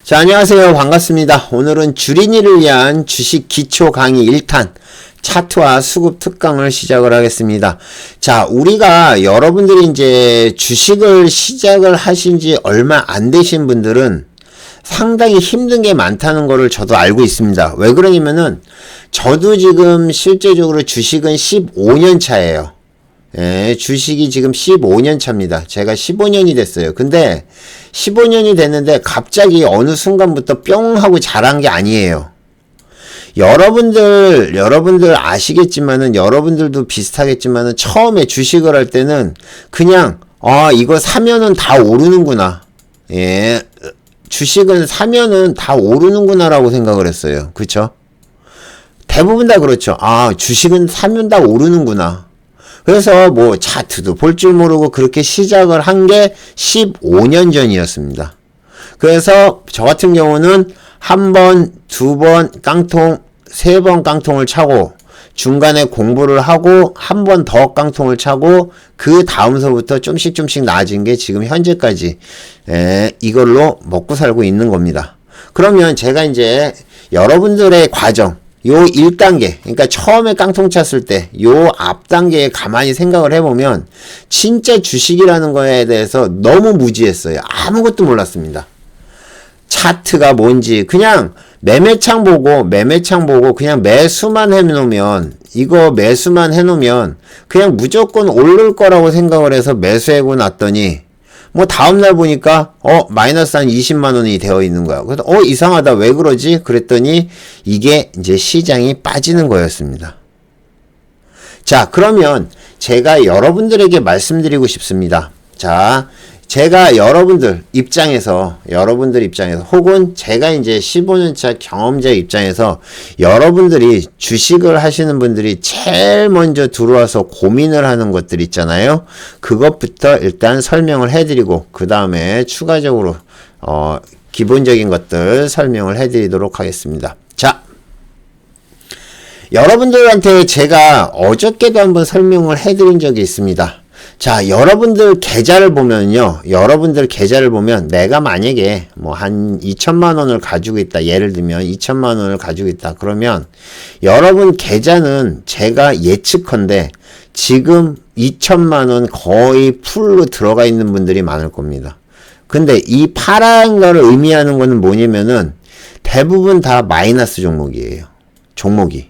자, 안녕하세요. 반갑습니다. 오늘은 주린이를 위한 주식 기초 강의 1탄 차트와 수급 특강을 시작을 하겠습니다. 자, 우리가 여러분들이 이제 주식을 시작을 하신 지 얼마 안 되신 분들은 상당히 힘든 게 많다는 거를 저도 알고 있습니다. 왜 그러냐면은 저도 지금 실제적으로 주식은 15년 차예요. 예, 주식이 지금 15년 차입니다. 제가 15년이 됐어요. 근데 15년이 됐는데 갑자기 어느 순간부터 뿅 하고 자란 게 아니에요. 여러분들 아시겠지만은, 여러분들도 비슷하겠지만은, 처음에 주식을 할 때는 그냥, 이거 사면은 다 오르는구나. 예, 주식은 사면은 다 오르는구나 라고 생각을 했어요. 그쵸? 대부분 다 그렇죠. 주식은 사면 다 오르는구나. 그래서 뭐 차트도 볼 줄 모르고 그렇게 시작을 한 게 15년 전이었습니다. 그래서 저 같은 경우는 한 번, 두 번 깡통, 세 번 깡통을 차고 중간에 공부를 하고 한 번 더 깡통을 차고 그 다음서부터 좀씩 나아진 게 지금 현재까지 이걸로 먹고 살고 있는 겁니다. 그러면 제가 이제 여러분들의 과정, 요 1단계, 그러니까 처음에 깡통 찼을 때 요 앞단계에 가만히 생각을 해보면 진짜 주식이라는 거에 대해서 너무 무지했어요. 아무것도 몰랐습니다. 차트가 뭔지 그냥 매매창 보고 그냥 매수만 해놓으면, 이거 매수만 해놓으면 그냥 무조건 오를 거라고 생각을 해서 매수하고 났더니 뭐 다음날 보니까 마이너스 한 20만 원이 되어 있는 거야. 그래서 이상하다, 왜 그러지? 그랬더니 이게 이제 시장이 빠지는 거였습니다. 자, 그러면 제가 여러분들에게 말씀드리고 싶습니다. 자, 제가 여러분들 입장에서 혹은 제가 이제 15년차 경험자 입장에서 여러분들이 주식을 하시는 분들이 제일 먼저 들어와서 고민을 하는 것들 있잖아요. 그것부터 일단 설명을 해드리고 그 다음에 추가적으로 기본적인 것들 설명을 해드리도록 하겠습니다. 자, 여러분들한테 제가 어저께도 한번 설명을 해드린 적이 있습니다. 자, 여러분들 계좌를 보면 내가 만약에 뭐 한 2천만 원을 가지고 있다. 예를 들면 2천만 원을 가지고 있다. 그러면 여러분 계좌는 제가 예측컨대 지금 2천만 원 거의 풀로 들어가 있는 분들이 많을 겁니다. 근데 이 파란 거를 의미하는 거는 뭐냐면은 대부분 다 마이너스 종목이에요. 종목이.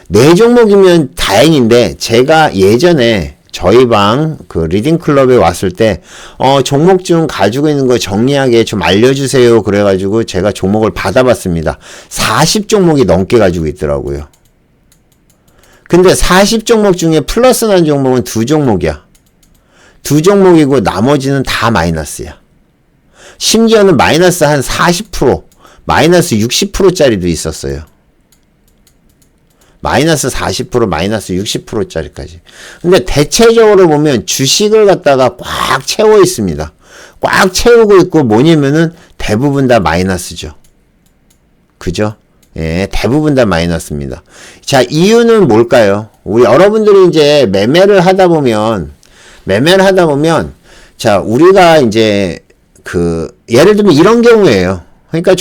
네 종목이면 다행인데, 제가 예전에 저희 방 그 리딩 클럽에 왔을 때 종목 중 가지고 있는 거 정리하게 좀 알려주세요. 그래가지고 제가 종목을 받아봤습니다. 40종목이 넘게 가지고 있더라고요. 근데 40종목 중에 플러스 난 종목은 2종목이야. 2종목이고 나머지는 다 마이너스야. 심지어는 마이너스 한 40%, 마이너스 60%짜리도 있었어요. 마이너스 40%, 마이너스 60%짜리까지. 근데 대체적으로 보면 주식을 갖다가 꽉 채워 있습니다. 꽉 채우고 있고 뭐냐면은 대부분 다 마이너스죠. 그죠? 예, 대부분 다 마이너스입니다. 자, 이유는 뭘까요? 우리 여러분들이 이제 매매를 하다 보면, 자, 우리가 이제 예를 들면 이런 경우예요. 그러니까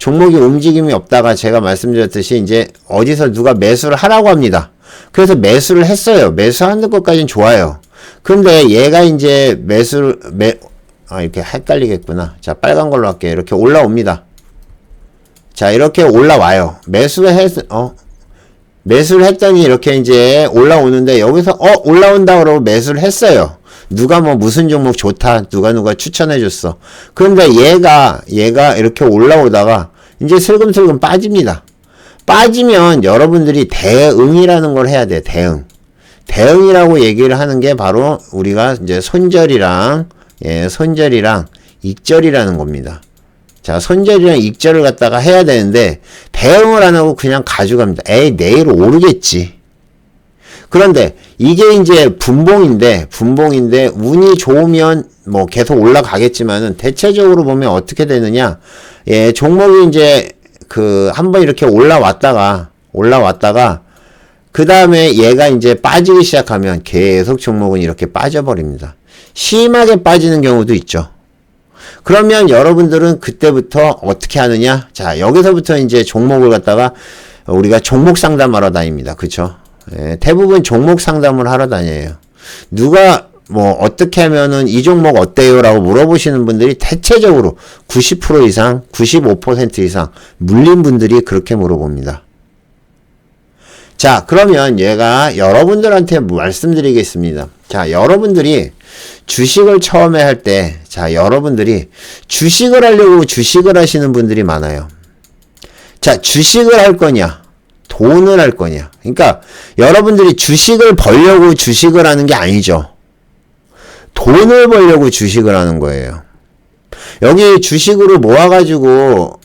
종목이 움직임이 없다가 제가 말씀드렸듯이 이제 어디서 누가 매수를 하라고 합니다. 그래서 매수를 했어요. 매수하는 것까지는 좋아요. 근데 얘가 이제 이렇게 헷갈리겠구나. 자, 빨간 걸로 할게요. 이렇게 올라옵니다. 자, 이렇게 올라와요. 매수를 했더니 이렇게 이제 올라오는데, 여기서 올라온다 그러고 매수를 했어요. 누가 뭐 무슨 종목 좋다, 누가 추천해줬어. 그런데 얘가 이렇게 올라오다가 이제 슬금슬금 빠집니다. 빠지면 여러분들이 대응이라는 걸 해야 돼. 대응이라고 얘기를 하는 게 바로 우리가 이제 손절이랑 익절이라는 겁니다. 자, 손절이랑 익절을 갖다가 해야 되는데 대응을 안 하고 그냥 가져갑니다. 내일 오르겠지. 그런데 이게 이제 분봉인데 운이 좋으면 뭐 계속 올라가겠지만은, 대체적으로 보면 어떻게 되느냐, 종목이 이제 한번 이렇게 올라왔다가 그 다음에 얘가 이제 빠지기 시작하면 계속 종목은 이렇게 빠져버립니다. 심하게 빠지는 경우도 있죠. 그러면 여러분들은 그때부터 어떻게 하느냐? 자, 여기서부터 이제 종목을 갖다가 우리가 종목 상담하러 다닙니다. 그쵸? 예, 대부분 종목 상담을 하러 다녀요. 누가 뭐 어떻게 하면은 이 종목 어때요? 라고 물어보시는 분들이 대체적으로 90% 이상, 95% 이상 물린 분들이 그렇게 물어봅니다. 자, 그러면 얘가 여러분들한테 말씀드리겠습니다. 자, 여러분들이 주식을 처음에 할 때, 자, 여러분들이 주식을 하려고 주식을 하시는 분들이 많아요. 자, 주식을 할 거냐? 돈을 할 거냐? 그러니까 여러분들이 주식을 벌려고 주식을 하는 게 아니죠. 돈을 벌려고 주식을 하는 거예요. 여기 주식으로 모아가지고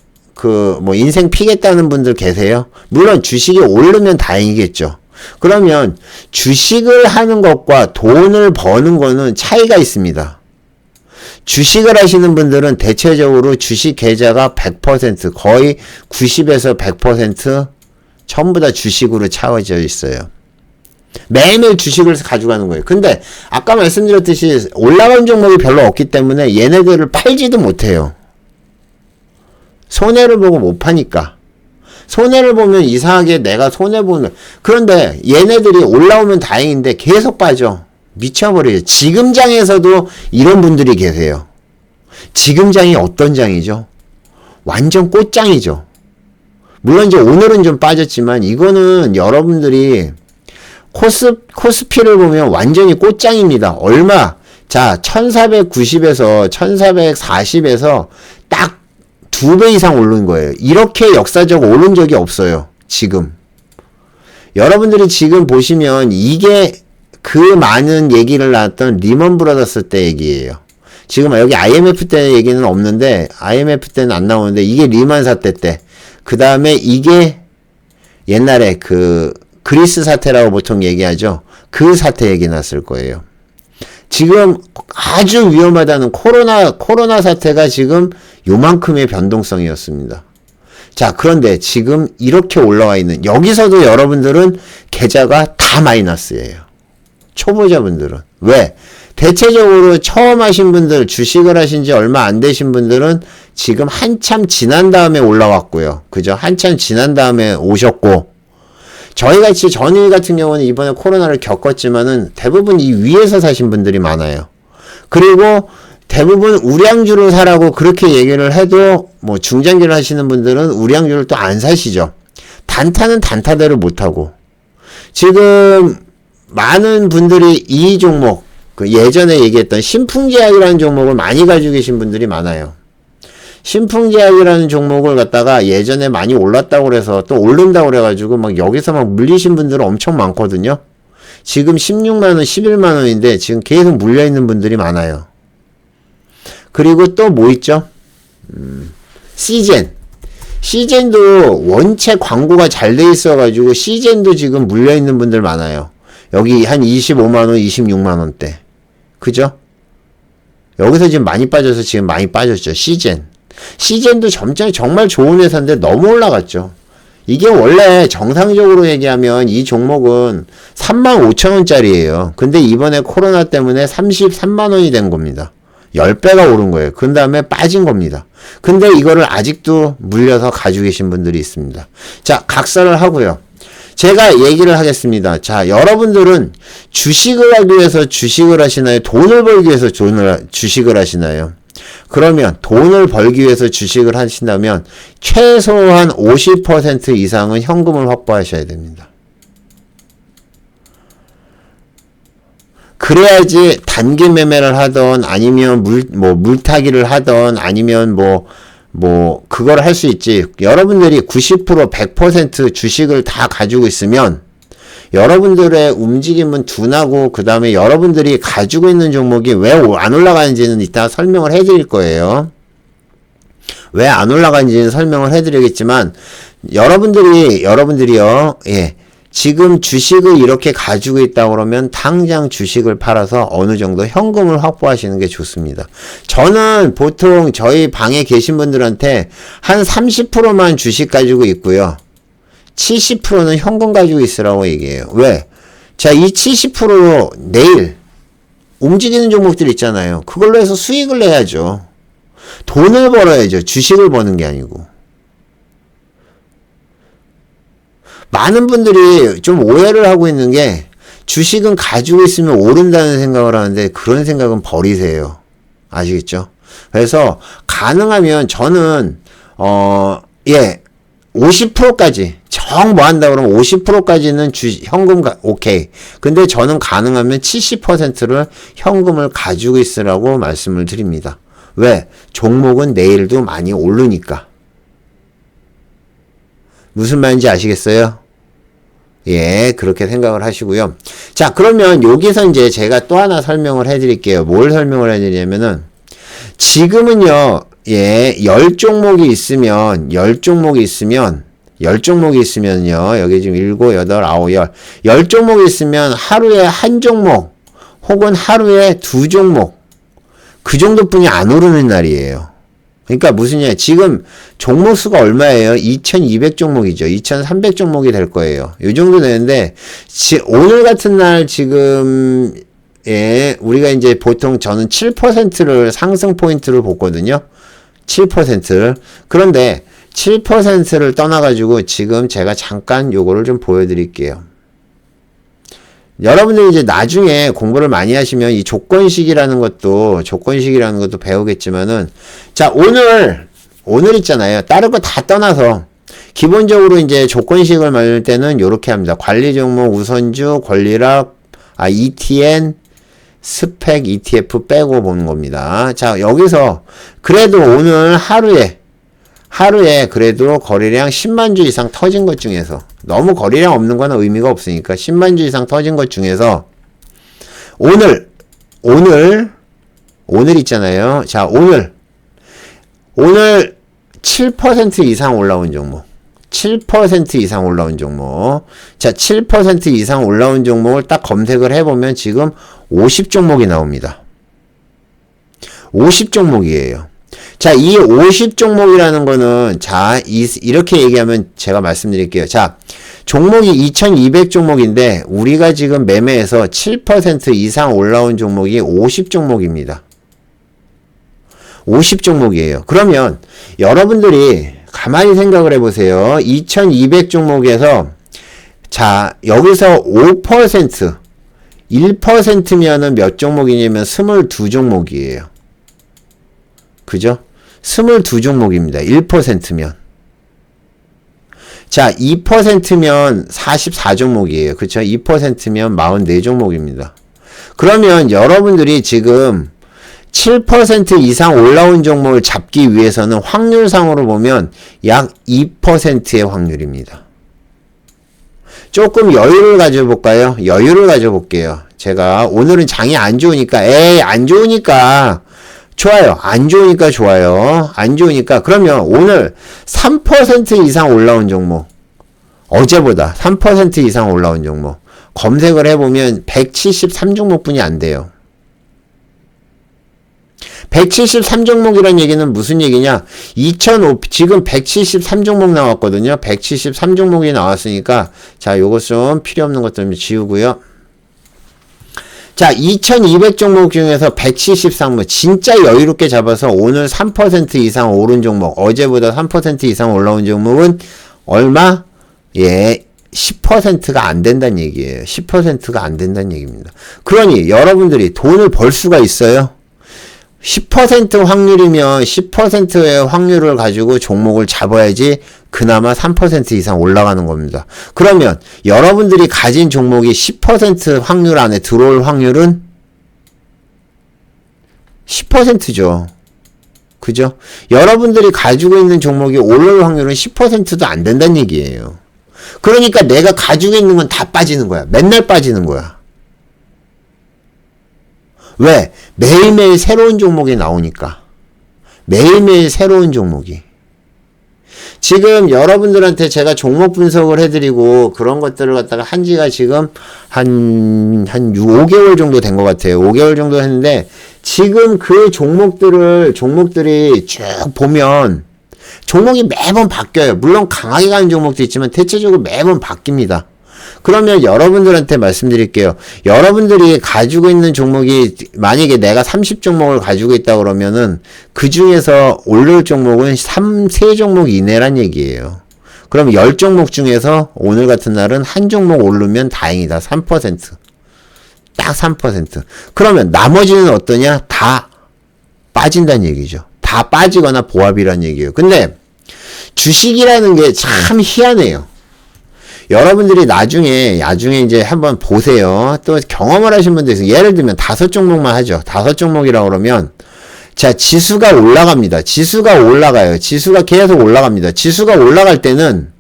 뭐 인생 피겠다는 분들 계세요? 물론 주식이 오르면 다행이겠죠. 그러면 주식을 하는 것과 돈을 버는 거는 차이가 있습니다. 주식을 하시는 분들은 대체적으로 주식 계좌가 100% 거의 90에서 100% 전부 다 주식으로 채워져 있어요. 매일매일 주식을 가져가는 거예요. 근데 아까 말씀드렸듯이 올라간 종목이 별로 없기 때문에 얘네들을 팔지도 못해요. 손해를 보고 못 파니까. 손해를 보면 이상하게 내가 손해보는. 그런데 얘네들이 올라오면 다행인데 계속 빠져. 미쳐버려요. 지금장에서도 이런 분들이 계세요. 지금장이 어떤 장이죠? 완전 꽃장이죠. 물론 이제 오늘은 좀 빠졌지만 이거는 여러분들이 코스피를 보면 완전히 꽃장입니다. 얼마? 자, 1490에서 1440에서 딱 2배 이상 오른 거예요. 이렇게 역사적으로 오른 적이 없어요. 지금. 여러분들이 지금 보시면 이게 그 많은 얘기를 나왔던 리먼 브라더스 때 얘기예요. 지금 여기 IMF 때 얘기는 없는데, IMF 때는 안 나오는데, 이게 리먼 사태 때. 그 다음에 이게 옛날에 그리스 사태라고 보통 얘기하죠. 그 사태 얘기 났을 거예요. 지금 아주 위험하다는 코로나 사태가 지금 요만큼의 변동성이었습니다. 자, 그런데 지금 이렇게 올라와 있는, 여기서도 여러분들은 계좌가 다 마이너스예요. 초보자분들은. 왜? 대체적으로 처음 하신 분들, 주식을 하신 지 얼마 안 되신 분들은 지금 한참 지난 다음에 올라왔고요. 그죠? 한참 지난 다음에 오셨고, 저희 같은 경우는 이번에 코로나를 겪었지만은 대부분 이 위에서 사신 분들이 많아요. 그리고 대부분 우량주를 사라고 그렇게 얘기를 해도 뭐 중장기를 하시는 분들은 우량주를 또 안 사시죠. 단타는 단타대로 못하고. 지금 많은 분들이 이 종목, 예전에 얘기했던 신풍제약이라는 종목을 많이 가지고 계신 분들이 많아요. 신풍제약이라는 종목을 갖다가 예전에 많이 올랐다고 그래서 또 오른다고 그래가지고 막 여기서 막 물리신 분들은 엄청 많거든요. 지금 16만원, 11만원인데 지금 계속 물려있는 분들이 많아요. 그리고 또 뭐 있죠? 시젠. 시젠도 원체 광고가 잘 돼 있어가지고 시젠도 지금 물려있는 분들 많아요. 여기 한 25만원, 26만원대. 그죠? 여기서 지금 많이 빠져서 지금 많이 빠졌죠. 시젠도 정말 좋은 회사인데 너무 올라갔죠. 이게 원래 정상적으로 얘기하면 이 종목은 35,000원짜리예요. 근데 이번에 코로나 때문에 33만원이 된 겁니다. 10배가 오른 거예요. 그 다음에 빠진 겁니다. 근데 이거를 아직도 물려서 가지고 계신 분들이 있습니다. 자, 각설을 하고요. 제가 얘기를 하겠습니다. 자, 여러분들은 주식을 하기 위해서 주식을 하시나요? 돈을 벌기 위해서 주식을 하시나요? 그러면 돈을 벌기 위해서 주식을 하신다면 최소한 50% 이상은 현금을 확보하셔야 됩니다. 그래야지 단기 매매를 하던 아니면 물타기를 하던 아니면 그걸 할 수 있지. 여러분들이 90% 100% 주식을 다 가지고 있으면 여러분들의 움직임은 둔하고 그 다음에 여러분들이 가지고 있는 종목이 왜 안 올라가는지는 이따 설명을 해드릴 거예요. 왜 안 올라가는지는 설명을 해드리겠지만 여러분들이요. 예. 지금 주식을 이렇게 가지고 있다 그러면 당장 주식을 팔아서 어느 정도 현금을 확보하시는 게 좋습니다. 저는 보통 저희 방에 계신 분들한테 한 30%만 주식 가지고 있고요. 70%는 현금 가지고 있으라고 얘기해요. 왜? 자, 이 70%로 내일 움직이는 종목들 있잖아요. 그걸로 해서 수익을 내야죠. 돈을 벌어야죠. 주식을 버는 게 아니고. 많은 분들이 좀 오해를 하고 있는 게 주식은 가지고 있으면 오른다는 생각을 하는데 그런 생각은 버리세요. 아시겠죠? 그래서 가능하면 저는 50%까지 정 뭐 한다 그러면 50%까지는 현금 오케이. 근데 저는 가능하면 70%를 현금을 가지고 있으라고 말씀을 드립니다. 왜? 종목은 내일도 많이 오르니까. 무슨 말인지 아시겠어요? 예, 그렇게 생각을 하시고요. 자, 그러면 여기서 이제 제가 또 하나 설명을 해드릴게요. 뭘 설명을 해드리냐면은, 지금은요, 10종목이 있으면요, 여기 지금 7, 8, 9, 10종목이 있으면 하루에 한 종목, 혹은 하루에 2종목, 그 정도뿐이 안 오르는 날이에요. 그러니까 무슨 얘기야? 지금 종목 수가 얼마예요? 2200종목이죠. 2300종목이 될 거예요. 요 정도 되는데, 오늘 같은 날 지금, 우리가 이제 보통 저는 7%를 상승 포인트를 보거든요. 7%를. 그런데 7%를 떠나가지고 지금 제가 잠깐 요거를 좀 보여드릴게요. 여러분들이 이제 나중에 공부를 많이 하시면 이 조건식이라는 것도 배우겠지만은, 자, 오늘 있잖아요. 다른 거 다 떠나서, 기본적으로 이제 조건식을 만들 때는 요렇게 합니다. 관리 종목, 우선주, 권리락, ETN, 스펙, ETF 빼고 보는 겁니다. 자, 여기서, 그래도 오늘 하루에 그래도 거래량 10만 주 이상 터진 것 중에서, 너무 거래량 없는 거는 의미가 없으니까 10만 주 이상 터진 것 중에서 오늘 있잖아요. 자, 오늘 7% 이상 올라온 종목. 7% 이상 올라온 종목. 자, 7% 이상 올라온 종목을 딱 검색을 해보면 지금 50종목이 나옵니다. 50종목이에요. 자, 이 50종목이라는 거는, 자, 이렇게 얘기하면 제가 말씀드릴게요. 자, 종목이 2200종목인데, 우리가 지금 매매해서 7% 이상 올라온 종목이 50종목입니다. 50종목이에요. 그러면, 여러분들이 가만히 생각을 해보세요. 2200종목에서, 자, 여기서 5%, 1%면은 몇 종목이냐면 22종목이에요. 그죠? 22종목입니다. 1%면. 자, 2%면 44종목이에요. 그쵸? 2%면 44종목입니다. 그러면 여러분들이 지금 7% 이상 올라온 종목을 잡기 위해서는 확률상으로 보면 약 2%의 확률입니다. 조금 여유를 가져볼까요? 여유를 가져볼게요. 제가 오늘은 장이 안 좋으니까, 안 좋으니까, 좋아요. 안 좋으니까 좋아요. 안 좋으니까. 그러면 오늘 3% 이상 올라온 종목. 어제보다 3% 이상 올라온 종목. 검색을 해보면 173종목 뿐이 안 돼요. 173종목이란 얘기는 무슨 얘기냐? 지금 173종목 나왔거든요. 173종목이 나왔으니까, 자, 요거 좀 필요 없는 것들 지우고요. 자, 2200종목 중에서 173목, 진짜 여유롭게 잡아서 오늘 3% 이상 오른 종목, 어제보다 3% 이상 올라온 종목은 얼마? 10%가 안 된다는 얘기예요. 10%가 안 된다는 얘기입니다. 그러니 여러분들이 돈을 벌 수가 있어요? 10% 확률이면 10%의 확률을 가지고 종목을 잡아야지 그나마 3% 이상 올라가는 겁니다. 그러면 여러분들이 가진 종목이 10% 확률 안에 들어올 확률은 10%죠. 그죠? 여러분들이 가지고 있는 종목이 오를 확률은 10%도 안 된다는 얘기예요. 그러니까 내가 가지고 있는 건 다 빠지는 거야. 맨날 빠지는 거야. 왜? 매일매일 새로운 종목이 나오니까. 매일매일 새로운 종목이. 지금 여러분들한테 제가 종목 분석을 해드리고 그런 것들을 갖다가 한 지가 지금 한 5개월 정도 된 것 같아요. 5개월 정도 했는데 지금 그 종목들이 쭉 보면 종목이 매번 바뀌어요. 물론 강하게 가는 종목도 있지만 대체적으로 매번 바뀝니다. 그러면 여러분들한테 말씀드릴게요. 여러분들이 가지고 있는 종목이 만약에 내가 30종목을 가지고 있다 그러면은 그 중에서 올릴 종목은 3종목 이내란 얘기예요. 그럼 10종목 중에서 오늘 같은 날은 한 종목 오르면 다행이다. 3%. 딱 3%. 그러면 나머지는 어떠냐? 다 빠진다는 얘기죠. 다 빠지거나 보합이란 얘기예요. 근데 주식이라는 게 참 희한해요. 여러분들이 나중에 이제 한번 보세요. 또 경험을 하신 분들 있어요. 예를 들면 5종목만 하죠. 5종목이라고 그러면 자, 지수가 올라갑니다. 지수가 올라가요. 지수가 계속 올라갑니다. 지수가 올라갈 때는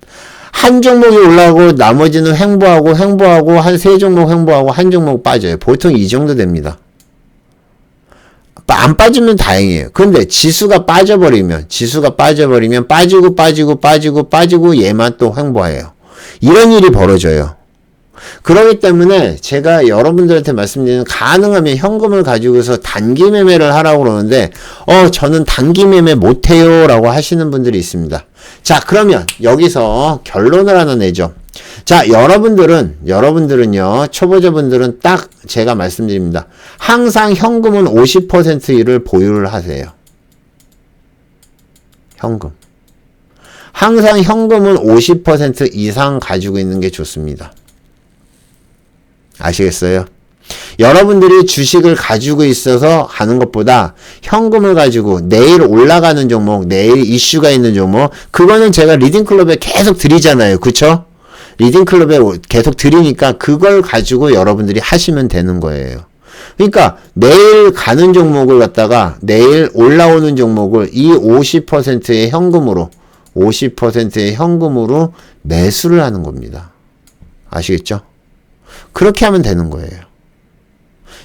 한 종목이 올라가고 나머지는 횡보하고 한 3종목 횡보하고 한 종목 빠져요. 보통 이 정도 됩니다. 안 빠지면 다행이에요. 근데 지수가 빠져버리면 빠지고 얘만 또 횡보해요. 이런 일이 벌어져요. 그렇기 때문에 제가 여러분들한테 말씀드리는 가능하면 현금을 가지고서 단기 매매를 하라고 그러는데 저는 단기 매매 못해요 라고 하시는 분들이 있습니다. 자, 그러면 여기서 결론을 하나 내죠. 자, 여러분들은요, 초보자분들은 딱 제가 말씀드립니다. 항상 현금은 50%를 보유를 하세요. 현금. 항상 현금은 50% 이상 가지고 있는 게 좋습니다. 아시겠어요? 여러분들이 주식을 가지고 있어서 하는 것보다 현금을 가지고 내일 올라가는 종목, 내일 이슈가 있는 종목, 그거는 제가 리딩클럽에 계속 드리잖아요. 그쵸? 리딩클럽에 계속 드리니까 그걸 가지고 여러분들이 하시면 되는 거예요. 그러니까 내일 가는 종목을 갖다가 내일 올라오는 종목을 이 50%의 현금으로 50%의 현금으로 매수를 하는 겁니다. 아시겠죠? 그렇게 하면 되는 거예요.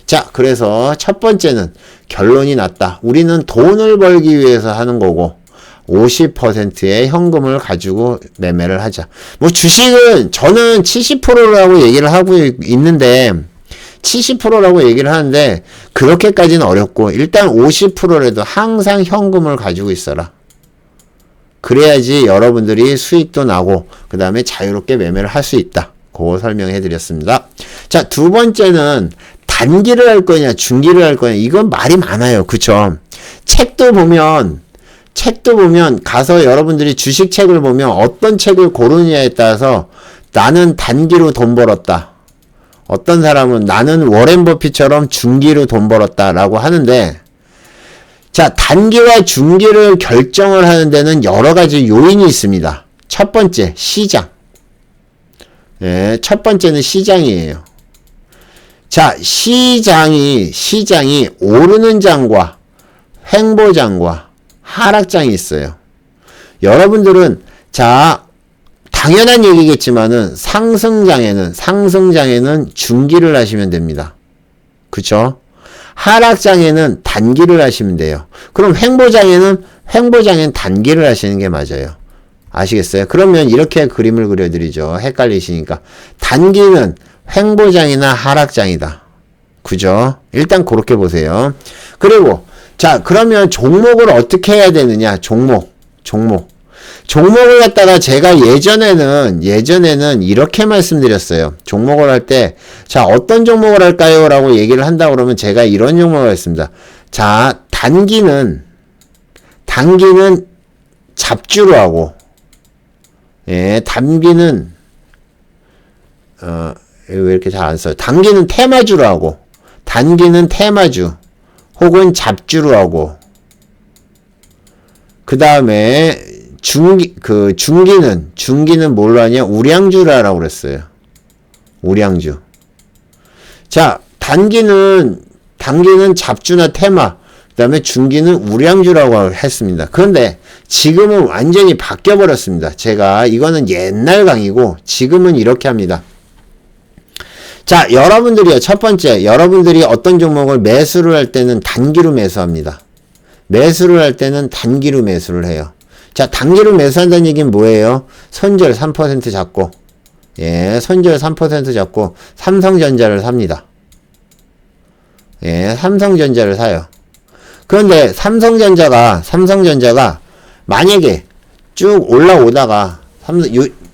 자, 그래서 첫 번째는 결론이 났다. 우리는 돈을 벌기 위해서 하는 거고 50%의 현금을 가지고 매매를 하자. 뭐 주식은 저는 70%라고 얘기를 하고 있는데 70%라고 얘기를 하는데 그렇게까지는 어렵고 일단 50%라도 항상 현금을 가지고 있어라. 그래야지 여러분들이 수익도 나고 그 다음에 자유롭게 매매를 할 수 있다. 그거 설명해 드렸습니다. 자, 두 번째는 단기를 할 거냐 중기를 할 거냐 이건 말이 많아요. 그쵸? 책도 보면 가서 여러분들이 주식책을 보면 어떤 책을 고르느냐에 따라서 나는 단기로 돈 벌었다. 어떤 사람은 나는 워렌 버핏처럼 중기로 돈 벌었다 라고 하는데 자, 단기와 중기를 결정을 하는 데는 여러 가지 요인이 있습니다. 첫 번째, 시장. 예, 첫 번째는 시장이에요. 자, 시장이 오르는 장과 횡보장과 하락장이 있어요. 여러분들은 자, 당연한 얘기겠지만은 상승장에는 중기를 하시면 됩니다. 그쵸? 하락장에는 단기를 하시면 돼요. 그럼 횡보장에는 단기를 하시는 게 맞아요. 아시겠어요? 그러면 이렇게 그림을 그려드리죠. 헷갈리시니까. 단기는 횡보장이나 하락장이다. 그죠? 일단 그렇게 보세요. 그리고 자, 그러면 종목을 어떻게 해야 되느냐? 종목을 갖다가 제가 예전에는 이렇게 말씀드렸어요. 종목을 할 때, 자, 어떤 종목을 할까요? 라고 얘기를 한다 그러면 제가 이런 종목을 했습니다. 자, 단기는 잡주로 하고, 예, 단기는, 왜 이렇게 잘 안 써요? 단기는 테마주로 하고, 테마주, 혹은 잡주로 하고, 그 다음에, 중기는 뭘로 하냐? 우량주로 하라고 그랬어요. 우량주. 자, 단기는 잡주나 테마, 그 다음에 중기는 우량주라고 했습니다. 그런데 지금은 완전히 바뀌어버렸습니다. 제가, 이거는 옛날 강의고, 지금은 이렇게 합니다. 자, 여러분들이요. 첫 번째, 여러분들이 어떤 종목을 매수를 할 때는 단기로 매수합니다. 매수를 할 때는 단기로 매수를 해요. 자, 단기로 매수한다는 얘기는 뭐예요? 손절 3% 잡고, 예, 손절 3% 잡고, 삼성전자를 삽니다. 예, 삼성전자를 사요. 그런데 삼성전자가 만약에 쭉 올라오다가,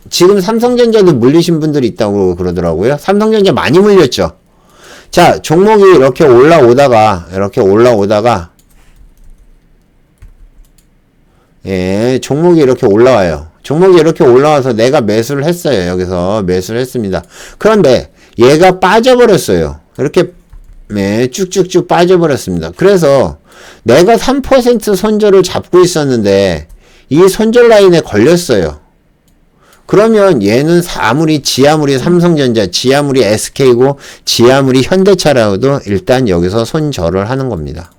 지금 삼성전자도 물리신 분들이 있다고 그러더라고요. 삼성전자 많이 물렸죠. 자, 종목이 이렇게 올라오다가 예, 종목이 이렇게 올라와요. 종목이 이렇게 올라와서 내가 매수를 했어요. 여기서 매수를 했습니다. 그런데 얘가 빠져버렸어요. 이렇게 네, 쭉쭉쭉 빠져버렸습니다. 그래서 내가 3% 손절을 잡고 있었는데 이 손절 라인에 걸렸어요. 그러면 얘는 아무리 지아무리 삼성전자, 지아무리 SK고 지아무리 현대차라도 일단 여기서 손절을 하는 겁니다.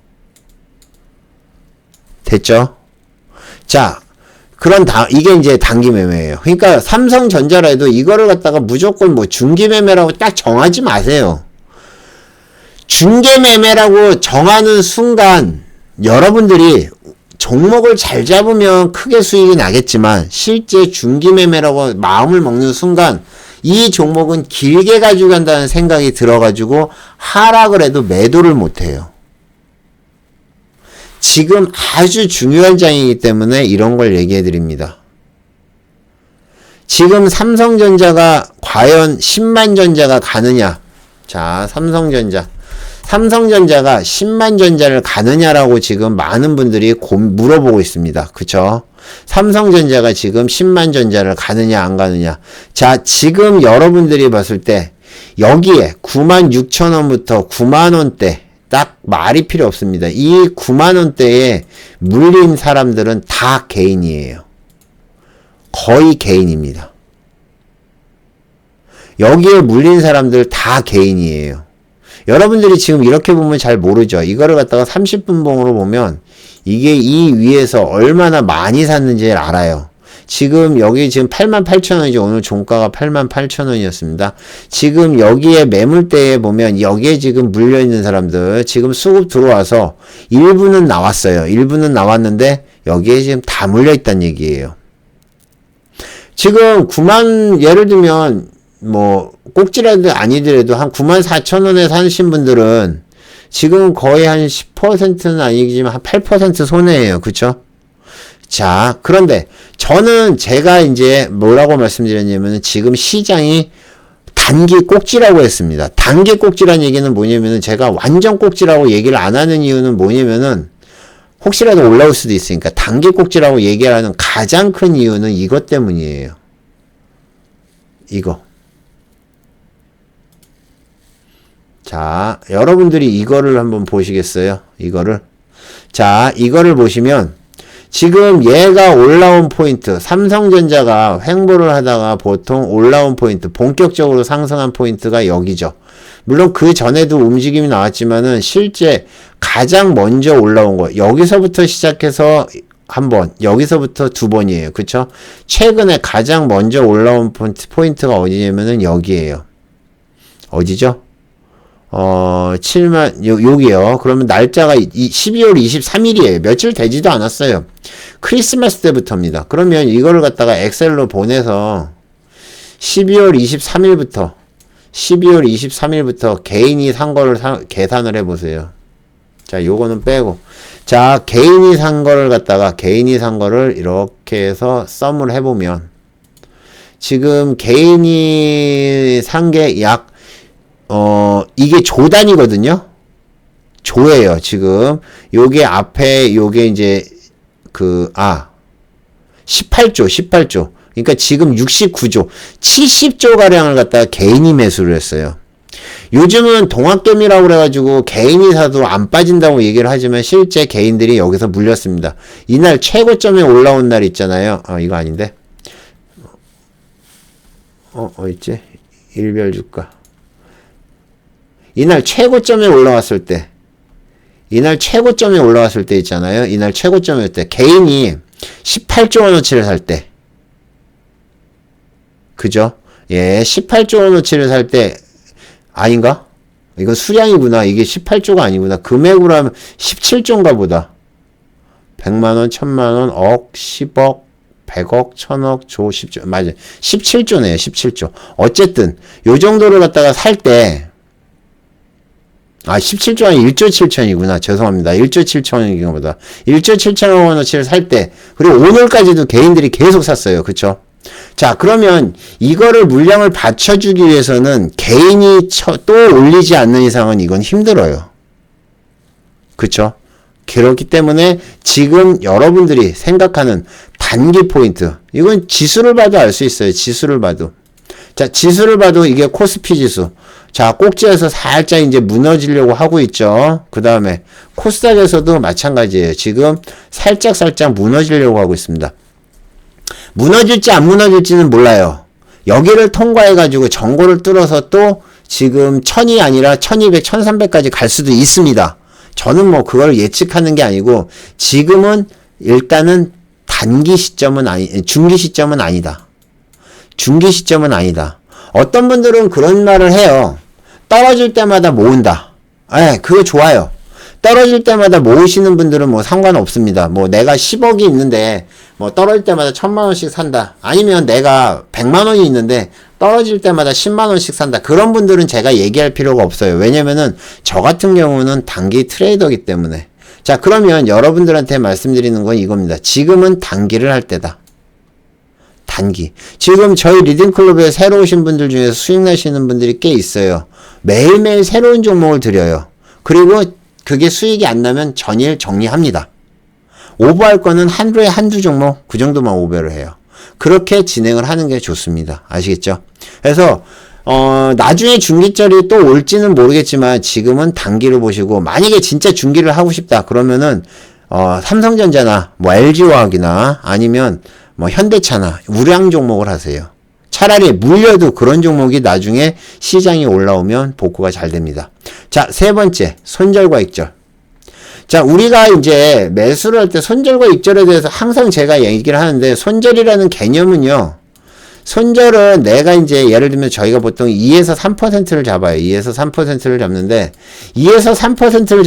됐죠? 자, 이게 이제 단기 매매예요. 그러니까 삼성전자라도 이거를 갖다가 무조건 뭐 중기 매매라고 딱 정하지 마세요. 중개 매매라고 정하는 순간 여러분들이 종목을 잘 잡으면 크게 수익이 나겠지만 실제 중기 매매라고 마음을 먹는 순간 이 종목은 길게 가지고 간다는 생각이 들어가지고 하락을 해도 매도를 못해요. 지금 아주 중요한 장이기 때문에 이런 걸 얘기해 드립니다. 지금 삼성전자가 과연 10만 전자가 가느냐? 자, 삼성전자가 10만 전자를 가느냐라고 지금 많은 분들이 물어보고 있습니다. 그쵸? 삼성전자가 지금 10만 전자를 가느냐 안 가느냐. 자, 지금 여러분들이 봤을 때 여기에 96,000원부터 9만원대 딱 말이 필요 없습니다. 이 9만원대에 물린 사람들은 다 개인이에요. 거의 개인입니다. 여기에 물린 사람들 다 개인이에요. 여러분들이 지금 이렇게 보면 잘 모르죠. 이거를 갖다가 30분 봉으로 보면 이게 이 위에서 얼마나 많이 샀는지를 알아요. 지금 여기 지금 88,000원이죠. 오늘 종가가 88,000원이었습니다. 지금 여기에 매물대에 보면 여기에 지금 물려있는 사람들 지금 수급 들어와서 일부는 나왔어요. 일부는 나왔는데 여기에 지금 다 물려있다는 얘기예요. 지금 9만 예를 들면 뭐 꼭지라도 아니더라도 한 94,000원에 사신 분들은 지금 거의 한 10%는 아니지만 한 8% 손해예요. 그쵸? 자, 그런데 저는 제가 이제 뭐라고 말씀드렸냐면 지금 시장이 단기 꼭지라고 했습니다. 단기 꼭지란 얘기는 뭐냐면은 제가 완전 꼭지라고 얘기를 안 하는 이유는 뭐냐면은 혹시라도 올라올 수도 있으니까 단기 꼭지라고 얘기하는 가장 큰 이유는 이것 때문이에요. 이거. 자, 여러분들이 이거를 한번 보시겠어요? 이거를. 자, 이거를 보시면 지금 얘가 올라온 포인트, 삼성전자가 횡보를 하다가 보통 올라온 포인트, 본격적으로 상승한 포인트가 여기죠. 물론 그 전에도 움직임이 나왔지만은 실제 가장 먼저 올라온 거, 여기서부터 시작해서 한 번, 여기서부터 두 번이에요. 그쵸? 최근에 가장 먼저 올라온 포인트가 어디냐면은 여기에요. 어디죠? 7만, 여기요. 그러면 날짜가 12월 23일이에요. 며칠 되지도 않았어요. 크리스마스 때부터입니다. 그러면 이거를 갖다가 엑셀로 보내서 12월 23일부터 개인이 산 거를 계산을 해보세요. 자, 요거는 빼고. 자, 개인이 산 거를 이렇게 해서 썸을 해보면 지금 개인이 산 게 약 이게 조단이거든요. 조예요, 지금. 요게 앞에, 요게 이제, 18조. 그러니까 지금 69조, 70조 가량을 갖다가 개인이 매수를 했어요. 요즘은 동학개미라고 그래가지고 개인이 사도 안 빠진다고 얘기를 하지만 실제 개인들이 여기서 물렸습니다. 이날 최고점에 올라온 날 있잖아요. 이거 아닌데. 어딨지? 일별 주가. 이날 최고점에 올라왔을 때 있잖아요. 이날 최고점일 때 개인이 18조 원어치를 살 때, 그죠? 예, 18조 원어치를 살 때 아닌가? 이건 수량이구나. 이게 18조가 아니구나. 금액으로 하면 17조인가 보다. 100만원, 1000만원, 억, 10억, 100억, 1000억, 조, 10조. 맞아요. 17조네요. 17조. 어쨌든 요 정도를 갖다가 살 때 17조 아니 1조 7천이구나. 죄송합니다. 1조 7천인가 보다. 1조 7천억 원어치를 살 때, 그리고 오늘까지도 개인들이 계속 샀어요. 그쵸? 자, 그러면 이거를 물량을 받쳐주기 위해서는 개인이 또 올리지 않는 이상은 이건 힘들어요. 그쵸? 그렇기 때문에 지금 여러분들이 생각하는 단기 포인트, 이건 지수를 봐도 알 수 있어요. 지수를 봐도. 자, 지수를 봐도 이게 코스피 지수. 자, 꼭지에서 살짝 이제 무너지려고 하고 있죠. 그 다음에 코스닥에서도 마찬가지예요. 지금 살짝 무너지려고 하고 있습니다. 무너질지 안 무너질지는 몰라요. 여기를 통과해가지고 전고를 뚫어서 또 지금 1000이 아니라 1200, 1300까지 갈 수도 있습니다. 저는 뭐 그걸 예측하는 게 아니고 지금은 일단은 단기 시점은 중기 시점은 아니다. 중기 시점은 아니다. 어떤 분들은 그런 말을 해요. 떨어질 때마다 모은다. 그거 좋아요. 떨어질 때마다 모으시는 분들은 뭐 상관없습니다. 뭐 내가 10억이 있는데 뭐 떨어질 때마다 1000만원씩 산다. 아니면 내가 100만원이 있는데 떨어질 때마다 10만원씩 산다. 그런 분들은 제가 얘기할 필요가 없어요. 왜냐면은 저 같은 경우는 단기 트레이더이기 때문에. 자, 그러면 여러분들한테 말씀드리는 건 이겁니다. 지금은 단기를 할 때다. 단기. 지금 저희 리딩클럽에 새로 오신 분들 중에서 수익 나시는 분들이 꽤 있어요. 매일매일 새로운 종목을 드려요. 그리고 그게 수익이 안 나면 전일 정리합니다. 오버할 거는 하루에 한두 종목 그 정도만 오버를 해요. 그렇게 진행을 하는 게 좋습니다. 아시겠죠? 그래서 나중에 중기절이 또 올지는 모르겠지만 지금은 단기를 보시고, 만약에 진짜 중기를 하고 싶다 그러면은 삼성전자나 뭐 LG화학이나 아니면 뭐 현대차나 우량 종목을 하세요. 차라리 물려도 그런 종목이 나중에 시장이 올라오면 복구가 잘 됩니다. 자, 세 번째, 손절과 익절. 자, 우리가 이제 매수를 할 때 손절과 익절에 대해서 항상 제가 얘기를 하는데, 손절이라는 개념은요, 손절은 내가 이제 예를 들면 저희가 보통 2에서 3%를 잡아요. 2에서 3%를 잡는데, 2에서 3%를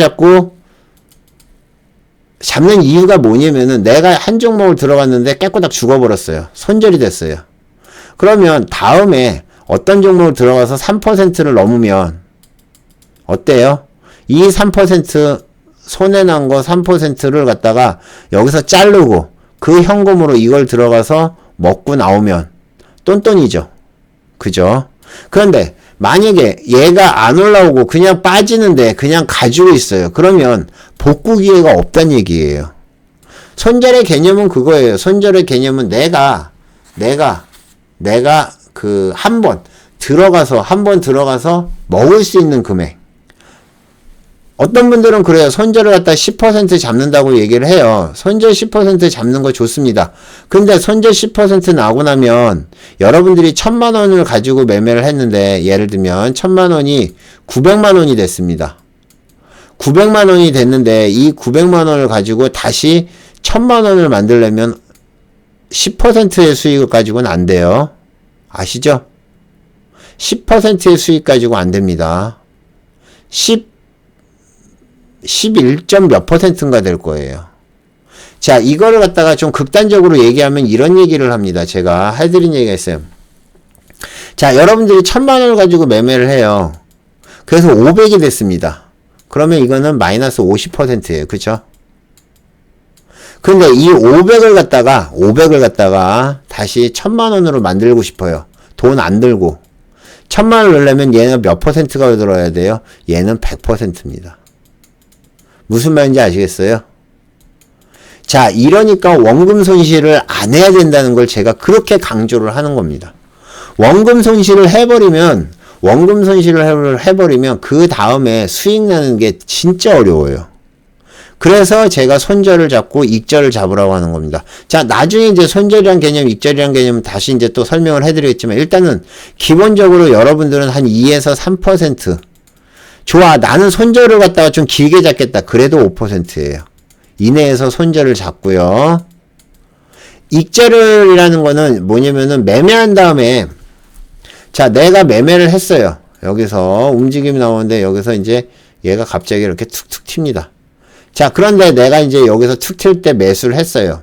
잡는 이유가 뭐냐면은 내가 한 종목을 들어갔는데 깨꼬닥 죽어버렸어요. 손절이 됐어요. 그러면 다음에 어떤 종목을 들어가서 3%를 넘으면 어때요? 이 3% 손해난 거 3%를 갖다가 여기서 자르고 그 현금으로 이걸 들어가서 먹고 나오면 똔똔이죠. 그죠? 그런데 만약에 얘가 안 올라오고 그냥 빠지는데 그냥 가지고 있어요. 그러면 복구 기회가 없다는 얘기예요. 손절의 개념은 그거예요. 손절의 개념은 내가 그 한 번 들어가서 먹을 수 있는 금액. 어떤 분들은 그래요. 손절을 갖다 10% 잡는다고 얘기를 해요. 손절 10% 잡는 거 좋습니다. 근데 손절 10% 나오고 나면 여러분들이 1000만원을 가지고 매매를 했는데, 예를 들면 1000만원이 900만원이 됐습니다. 900만원이 됐는데 이 900만원을 가지고 다시 1000만원을 만들려면 10%의 수익을 가지고는 안 돼요. 아시죠? 10%의 수익 가지고 안 됩니다. 11점 몇 %인가 될 거예요. 자, 이거를 갖다가 좀 극단적으로 얘기하면 이런 얘기를 합니다. 제가 해드린 얘기가 있어요. 자, 여러분들이 1000만원을 가지고 매매를 해요. 그래서 500이 됐습니다. 그러면 이거는 마이너스 50%예요. 그쵸? 근데 이 500을 갖다가 다시 1000만원으로 만들고 싶어요. 돈 안 들고. 1000만원을 넣으려면 얘는 몇 %가 들어야 돼요? 얘는 100%입니다. 무슨 말인지 아시겠어요? 자, 이러니까 원금 손실을 안 해야 된다는 걸 제가 그렇게 강조를 하는 겁니다. 원금 손실을 해버리면 그 다음에 수익 나는 게 진짜 어려워요. 그래서 제가 손절을 잡고 익절을 잡으라고 하는 겁니다. 자, 나중에 이제 손절이란 개념, 익절이란 개념은 다시 이제 또 설명을 해드리겠지만, 일단은 기본적으로 여러분들은 한 2에서 3%. 좋아, 나는 손절을 갖다가 좀 길게 잡겠다. 그래도 5%예요. 이내에서 손절을 잡고요. 익절이라는 거는 뭐냐면은 매매한 다음에, 자, 내가 매매를 했어요. 여기서 움직임이 나오는데 여기서 이제 얘가 갑자기 이렇게 툭툭 튑니다. 자, 그런데 내가 이제 여기서 툭 튈 때 매수를 했어요.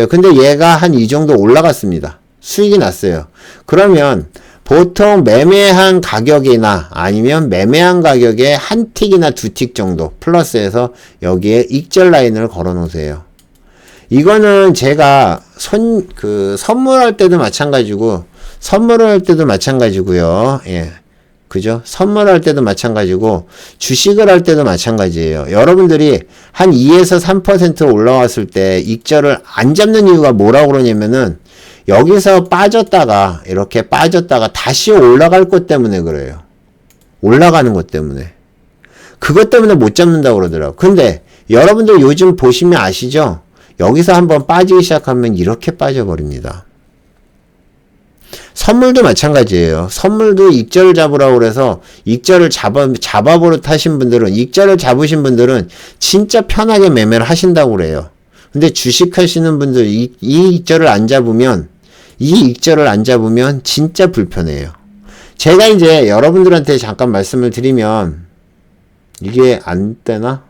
근데 얘가 한 이 정도 올라갔습니다. 수익이 났어요. 그러면 보통 매매한 가격이나 아니면 매매한 가격에 한 틱이나 두 틱 정도 플러스해서 여기에 익절 라인을 걸어 놓으세요. 이거는 제가 선물할 때도 마찬가지고요. 예. 그죠? 선물할 때도 마찬가지고, 주식을 할 때도 마찬가지예요. 여러분들이 한 2에서 3% 올라왔을 때 익절을 안 잡는 이유가 뭐라고 그러냐면은, 여기서 이렇게 빠졌다가 다시 올라갈 것 때문에 그래요. 올라가는 것 때문에. 그것 때문에 못 잡는다고 그러더라고요. 근데, 여러분들 요즘 보시면 아시죠? 여기서 한번 빠지기 시작하면 이렇게 빠져버립니다. 선물도 마찬가지예요. 선물도 익절을 잡으라고 그래서 익절을 잡아버릇 하신 분들은, 익절을 잡으신 분들은 진짜 편하게 매매를 하신다고 그래요. 근데 주식 하시는 분들 이 익절을 안 잡으면 진짜 불편해요. 제가 이제 여러분들한테 잠깐 말씀을 드리면, 이게 안 되나?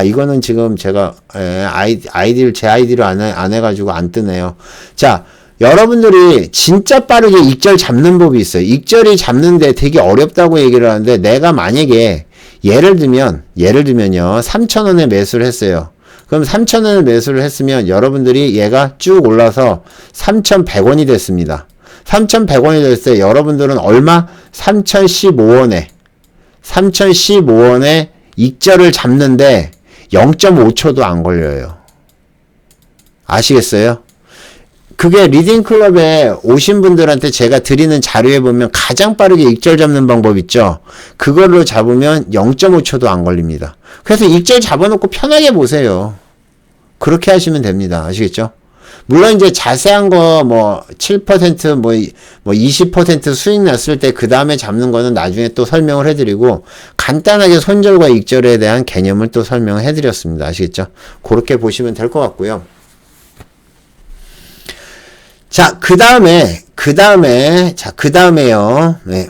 이거는 지금 제가 제 아이디를 안 해가지고 안 뜨네요. 자, 여러분들이 진짜 빠르게 익절 잡는 법이 있어요. 익절이 잡는데 되게 어렵다고 얘기를 하는데, 내가 만약에 예를 들면요, 3,000원에 매수를 했어요. 그럼 3,000원에 매수를 했으면 여러분들이 얘가 쭉 올라서 3,100원이 됐습니다. 3,100원이 됐을 때 여러분들은 얼마? 3,015원에 익절을 잡는데 0.5초도 안 걸려요. 아시겠어요? 그게 리딩클럽에 오신 분들한테 제가 드리는 자료에 보면 가장 빠르게 익절 잡는 방법 있죠? 그걸로 잡으면 0.5초도 안 걸립니다. 그래서 익절 잡아놓고 편하게 보세요. 그렇게 하시면 됩니다. 아시겠죠? 물론 이제 자세한 거 7% 20% 수익 났을 때 그 다음에 잡는 거는 나중에 또 설명을 해드리고, 간단하게 손절과 익절에 대한 개념을 또 설명을 해드렸습니다. 아시겠죠? 그렇게 보시면 될 것 같고요. 자, 그 다음에요. 네.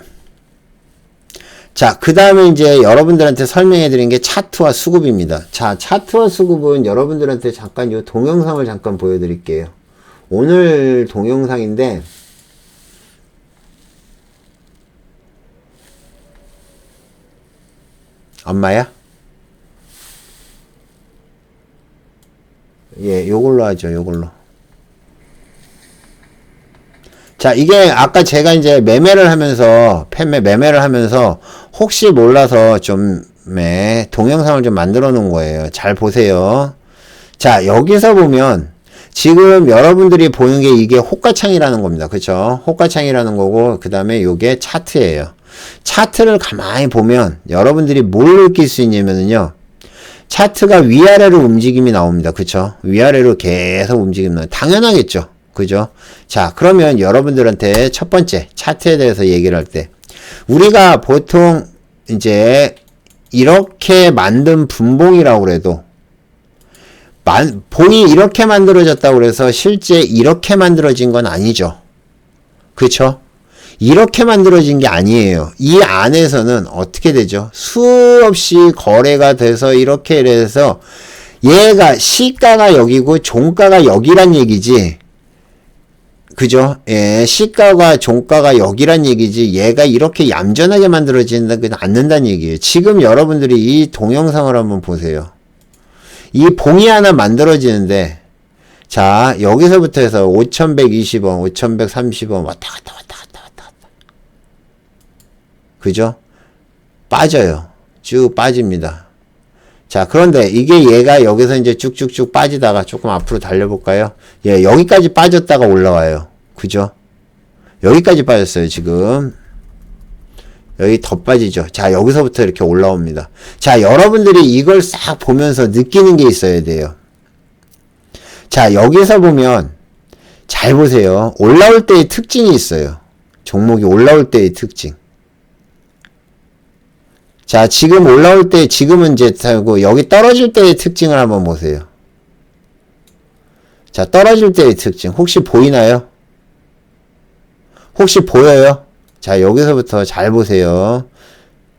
자, 그 다음에 이제 여러분들한테 설명해 드린 게 차트와 수급입니다. 자, 차트와 수급은 여러분들한테 잠깐 요 동영상을 잠깐 보여드릴게요. 오늘 동영상인데, 엄마야? 예, 요걸로 하죠, 요걸로. 자, 이게 아까 제가 이제 매매를 하면서 혹시 몰라서 동영상을 좀 만들어 놓은 거예요. 잘 보세요. 자, 여기서 보면 지금 여러분들이 보는 게 이게 호가창이라는 겁니다. 그쵸? 호가창이라는 거고, 그 다음에 요게 차트예요. 차트를 가만히 보면 여러분들이 뭘 느낄 수 있냐면요, 차트가 위아래로 움직임이 나옵니다. 그쵸? 위아래로 계속 움직임이 나와요. 당연하겠죠? 그죠? 자, 그러면 여러분들한테 첫 번째 차트에 대해서 얘기를 할 때, 우리가 보통 이제 이렇게 만든 분봉이라고 그래도, 봉이 이렇게 만들어졌다고 그래서 실제 이렇게 만들어진 건 아니죠. 그쵸? 이렇게 만들어진 게 아니에요. 이 안에서는 어떻게 되죠? 수없이 거래가 돼서 이렇게 해서 얘가 시가가 여기고 종가가 여기란 얘기지. 그죠? 예, 시가가 종가가 여기란 얘기지, 얘가 이렇게 얌전하게 만들어지는 않는다는 얘기예요. 지금 여러분들이 이 동영상을 한번 보세요. 이 봉이 하나 만들어지는데, 자, 여기서부터 해서 5,120원, 5,130원 왔다 갔다. 그죠? 빠져요. 쭉 빠집니다. 자, 그런데 이게 얘가 여기서 이제 쭉쭉쭉 빠지다가 조금 앞으로 달려볼까요? 예, 여기까지 빠졌다가 올라와요. 그죠? 여기까지 빠졌어요, 지금. 여기 더 빠지죠. 자, 여기서부터 이렇게 올라옵니다. 자, 여러분들이 이걸 싹 보면서 느끼는 게 있어야 돼요. 자, 여기서 보면 잘 보세요. 올라올 때의 특징이 있어요. 종목이 올라올 때의 특징. 자, 지금 올라올 때, 지금은 이제 타고, 여기 떨어질 때의 특징을 한번 보세요. 자, 떨어질 때의 특징. 혹시 보이나요? 혹시 보여요? 자, 여기서부터 잘 보세요.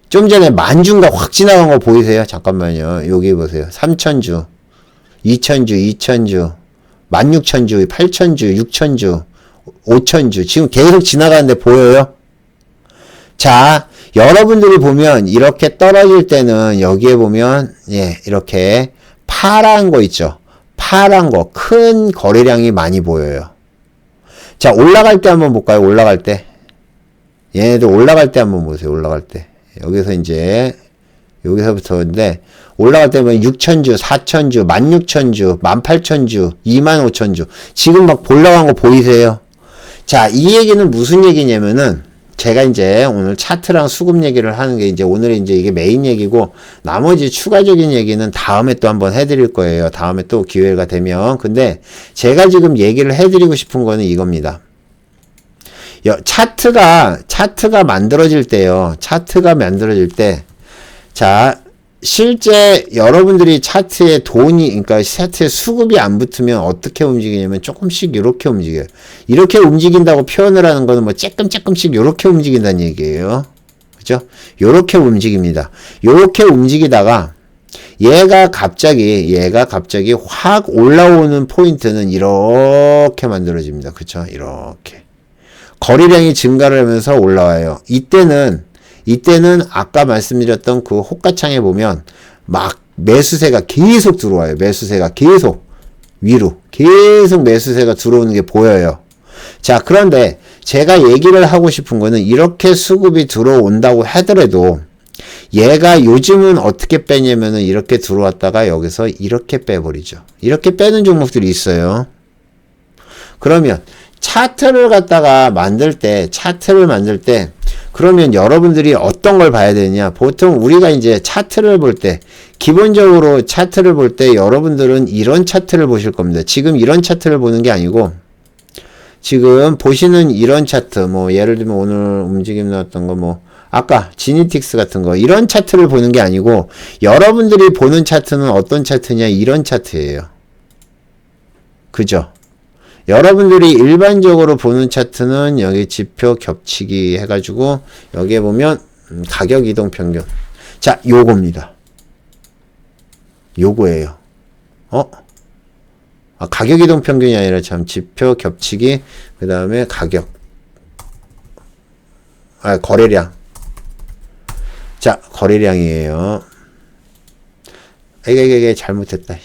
좀 전에 만주가 확 지나간 거 보이세요? 잠깐만요. 여기 보세요. 3,000주, 2,000주, 2,000주, 16,000주, 8,000주, 6,000주, 5,000주. 지금 계속 지나가는데 보여요? 자, 여러분들이 보면 이렇게 떨어질 때는 여기에 보면, 예, 이렇게 파란 거 있죠. 파란 거, 큰 거래량이 많이 보여요. 자, 올라갈 때 한번 볼까요? 올라갈 때. 얘네들 올라갈 때 한번 보세요. 올라갈 때. 여기서 이제, 여기서부터인데, 올라갈 때면 6,000주, 4,000주, 16,000주, 18,000주, 25,000주. 지금 막 올라간 거 보이세요? 자, 이 얘기는 무슨 얘기냐면은, 제가 이제 오늘 차트랑 수급 얘기를 하는 게 이제 오늘은 이제 이게 메인 얘기고, 나머지 추가적인 얘기는 다음에 또 한번 해드릴 거예요. 다음에 또 기회가 되면. 근데 제가 지금 얘기를 해드리고 싶은 거는 이겁니다. 차트가 만들어질 때요. 차트가 만들어질 때, 자, 실제 여러분들이 차트에 그러니까 차트에 수급이 안 붙으면 어떻게 움직이냐면 조금씩 이렇게 움직여요. 이렇게 움직인다고 표현을 하는 거는 뭐 조금씩 이렇게 움직인다는 얘기예요. 그죠? 요렇게 움직입니다. 요렇게 움직이다가 얘가 갑자기 확 올라오는 포인트는 이렇게 만들어집니다. 그쵸? 이렇게. 거래량이 증가를 하면서 올라와요. 이때는 아까 말씀드렸던 그 호가창에 보면 막 매수세가 계속 들어와요. 매수세가 계속 위로 계속 매수세가 들어오는 게 보여요. 자, 그런데 제가 얘기를 하고 싶은 거는 이렇게 수급이 들어온다고 하더라도 얘가 요즘은 어떻게 빼냐면은 이렇게 들어왔다가 여기서 이렇게 빼버리죠. 이렇게 빼는 종목들이 있어요. 그러면 차트를 만들 때 그러면 여러분들이 어떤 걸 봐야 되냐? 보통 우리가 이제 차트를 볼 때, 기본적으로 차트를 볼 때 여러분들은 이런 차트를 보실 겁니다. 지금 이런 차트를 보는 게 아니고, 지금 보시는 이런 차트, 뭐, 예를 들면 오늘 움직임 나왔던 거, 아까 지니틱스 같은 거, 이런 차트를 보는 게 아니고, 여러분들이 보는 차트는 어떤 차트냐? 이런 차트예요. 그죠? 여러분들이 일반적으로 보는 차트는 여기 지표 겹치기 해가지고 여기에 보면 가격 이동 평균. 자, 요겁니다. 요거예요. 가격 이동 평균이 아니라 참 지표 겹치기 그 다음에 가격. 거래량. 자, 거래량이에요. 이게 잘못했다.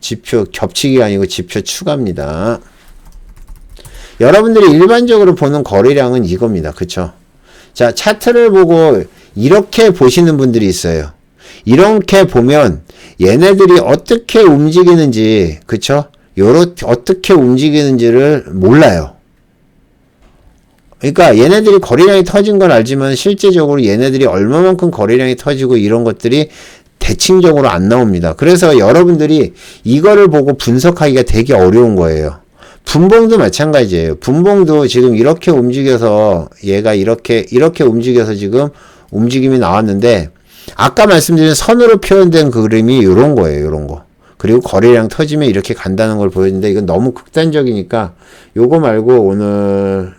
지표 겹치기가 아니고 지표 추가입니다. 여러분들이 일반적으로 보는 거래량은 이겁니다. 그쵸? 자, 차트를 보고 이렇게 보시는 분들이 있어요. 이렇게 보면 얘네들이 어떻게 움직이는지, 그쵸? 어떻게 움직이는지를 몰라요. 그러니까 얘네들이 거래량이 터진 건 알지만 실제적으로 얘네들이 얼마만큼 거래량이 터지고 이런 것들이 대칭적으로 안 나옵니다. 그래서 여러분들이 이거를 보고 분석하기가 되게 어려운 거예요. 분봉도 마찬가지예요. 분봉도 지금 이렇게 움직여서 얘가 이렇게 움직여서 지금 움직임이 나왔는데 아까 말씀드린 선으로 표현된 그 그림이 이런 거예요. 이런 거. 그리고 거래량 터지면 이렇게 간다는 걸 보여주는데 이건 너무 극단적이니까 요거 말고 오늘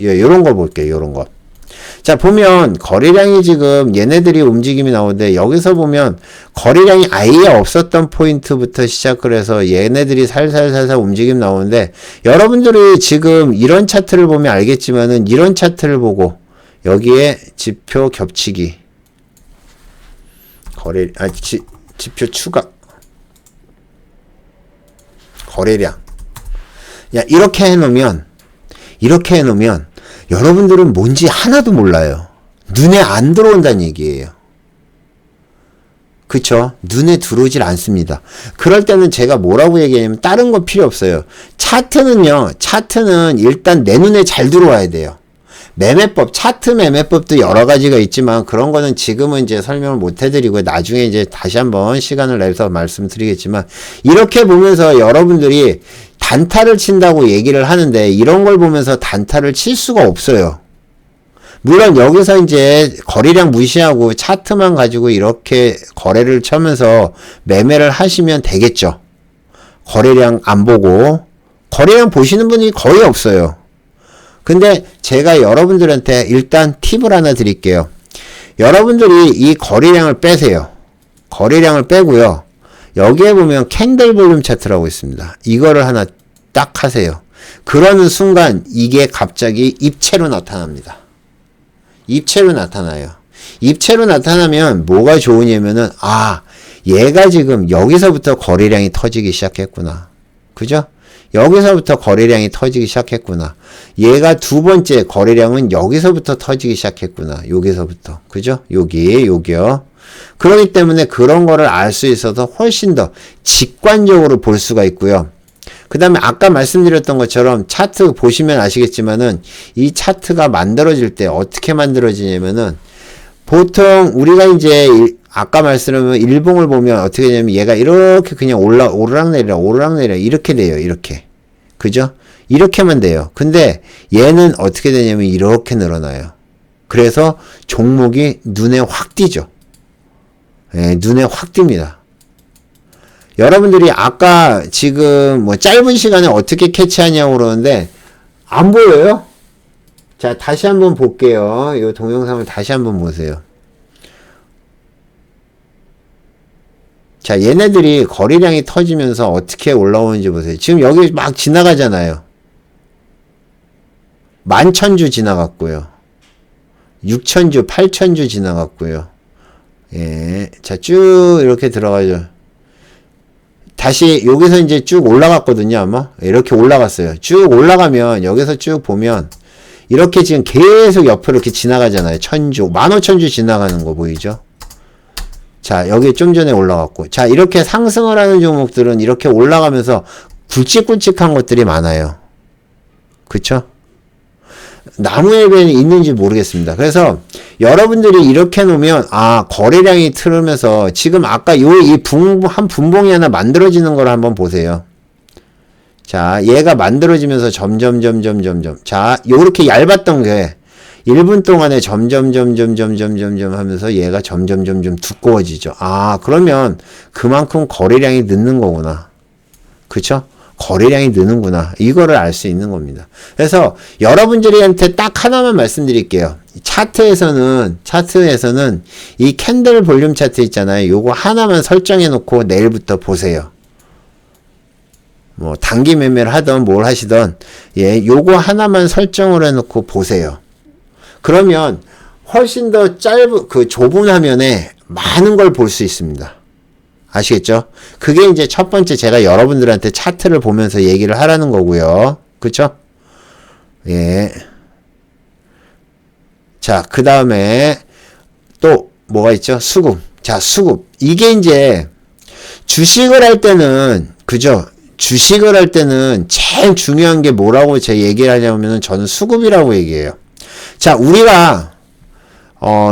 요런 거 볼게요. 요런 거. 자, 보면 거래량이 지금 얘네들이 움직임이 나오는데 여기서 보면 거래량이 아예 없었던 포인트부터 시작을 해서 얘네들이 살살살살 움직임 나오는데 여러분들이 지금 이런 차트를 보면 알겠지만은 이런 차트를 보고 여기에 지표 겹치기 지표 추가 거래량 이렇게 해놓으면 여러분들은 뭔지 하나도 몰라요. 눈에 안 들어온다는 얘기예요. 그쵸? 눈에 들어오질 않습니다. 그럴 때는 제가 뭐라고 얘기하냐면 다른 거 필요 없어요. 차트는 일단 내 눈에 잘 들어와야 돼요. 차트 매매법도 여러 가지가 있지만 그런 거는 지금은 이제 설명을 못 해드리고 나중에 이제 다시 한번 시간을 내서 말씀드리겠지만 이렇게 보면서 여러분들이 단타를 친다고 얘기를 하는데 이런 걸 보면서 단타를 칠 수가 없어요. 물론 여기서 이제 거래량 무시하고 차트만 가지고 이렇게 거래를 쳐면서 매매를 하시면 되겠죠. 거래량 안 보고 거래량 보시는 분이 거의 없어요. 근데 제가 여러분들한테 일단 팁을 하나 드릴게요. 여러분들이 이 거래량을 빼세요. 거래량을 빼고요. 여기에 보면 캔들 볼륨 차트라고 있습니다. 이거를 하나 딱 하세요. 그러는 순간 이게 갑자기 입체로 나타납니다. 입체로 나타나요. 입체로 나타나면 뭐가 좋으냐면은 얘가 지금 여기서부터 거래량이 터지기 시작했구나. 그죠? 여기서부터 거래량이 터지기 시작했구나. 얘가 두 번째 거래량은 여기서부터 터지기 시작했구나. 여기서부터. 그죠? 여기요. 그렇기 때문에 그런 거를 알 수 있어서 훨씬 더 직관적으로 볼 수가 있고요. 그 다음에 아까 말씀드렸던 것처럼 차트 보시면 아시겠지만은 이 차트가 만들어질 때 어떻게 만들어지냐면은 보통 우리가 이제 아까 말씀드린 일봉을 보면 어떻게 되냐면 얘가 이렇게 그냥 오르락내리락 이렇게 돼요. 이렇게. 그죠? 이렇게만 돼요. 근데 얘는 어떻게 되냐면 이렇게 늘어나요. 그래서 종목이 눈에 확 띄죠. 예, 눈에 확 띕니다. 여러분들이 아까 지금 뭐 짧은 시간에 어떻게 캐치하냐고 그러는데 안 보여요? 자, 다시 한번 볼게요. 이 동영상을 다시 한번 보세요. 자, 얘네들이 거래량이 터지면서 어떻게 올라오는지 보세요. 지금 여기 막 지나가잖아요. 11,000주 지나갔고요. 6,000주, 8,000주 지나갔고요. 예. 자, 쭉 이렇게 들어가죠. 다시 여기서 이제 쭉 올라갔거든요, 아마. 이렇게 올라갔어요. 쭉 올라가면 여기서 쭉 보면 이렇게 지금 계속 옆으로 이렇게 지나가잖아요. 1,000주, 15,000주 지나가는 거 보이죠? 자, 여기 좀 전에 올라갔고. 자, 이렇게 상승을 하는 종목들은 이렇게 올라가면서 굵직굵직한 것들이 많아요. 그쵸? 나무의 뱀이 있는지 모르겠습니다. 그래서 여러분들이 이렇게 놓으면 거래량이 틀으면서 지금 아까 한 분봉이 하나 만들어지는 걸 한번 보세요. 자, 얘가 만들어지면서 점점 자, 요렇게 얇았던 게 1분 동안에 점점 하면서 얘가 점점 두꺼워지죠. 그러면 그만큼 거래량이 늦는 거구나. 그쵸? 거래량이 느는구나. 이거를 알 수 있는 겁니다. 그래서 여러분들한테 딱 하나만 말씀드릴게요. 차트에서는 이 캔들 볼륨 차트 있잖아요. 요거 하나만 설정해 놓고 내일부터 보세요. 뭐 단기 매매를 하던 뭘 하시던 요거 하나만 설정을 해 놓고 보세요. 그러면 훨씬 더 좁은 화면에 많은 걸 볼 수 있습니다. 아시겠죠? 그게 이제 첫 번째 제가 여러분들한테 차트를 보면서 얘기를 하라는 거고요. 그쵸? 예. 자, 그 다음에 또 뭐가 있죠? 수급. 자, 수급. 이게 이제 주식을 할 때는, 그죠? 주식을 할 때는 제일 중요한 게 뭐라고 제가 얘기를 하냐면은 저는 수급이라고 얘기해요. 자, 우리가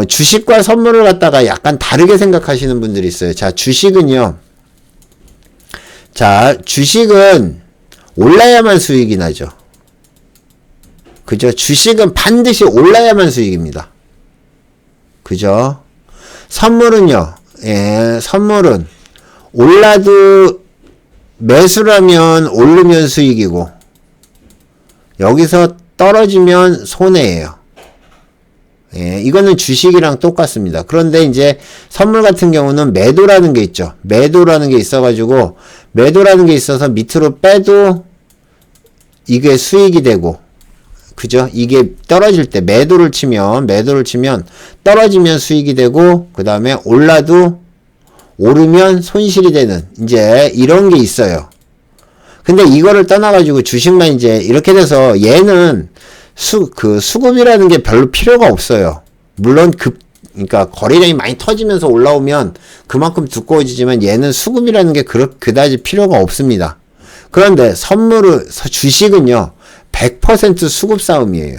주식과 선물을 갖다가 약간 다르게 생각하시는 분들이 있어요. 자, 주식은요. 자, 주식은 올라야만 수익이 나죠. 그죠? 주식은 반드시 올라야만 수익입니다. 그죠? 선물은요. 선물은 올라도 매수라면 오르면 수익이고 여기서 떨어지면 손해예요. 이거는 주식이랑 똑같습니다. 그런데 이제 선물 같은 경우는 매도라는 게 있죠. 매도라는 게 있어가지고 매도라는 게 있어서 밑으로 빼도 이게 수익이 되고 그죠? 이게 떨어질 때 매도를 치면 떨어지면 수익이 되고 그 다음에 오르면 손실이 되는 이제 이런 게 있어요. 근데 이거를 떠나가지고 주식만 이제 이렇게 돼서 얘는 수급이라는 게 별로 필요가 없어요. 물론 그러니까 거래량이 많이 터지면서 올라오면 그만큼 두꺼워지지만 얘는 수급이라는 게 그다지 필요가 없습니다. 그런데 주식은요, 100% 수급 싸움이에요.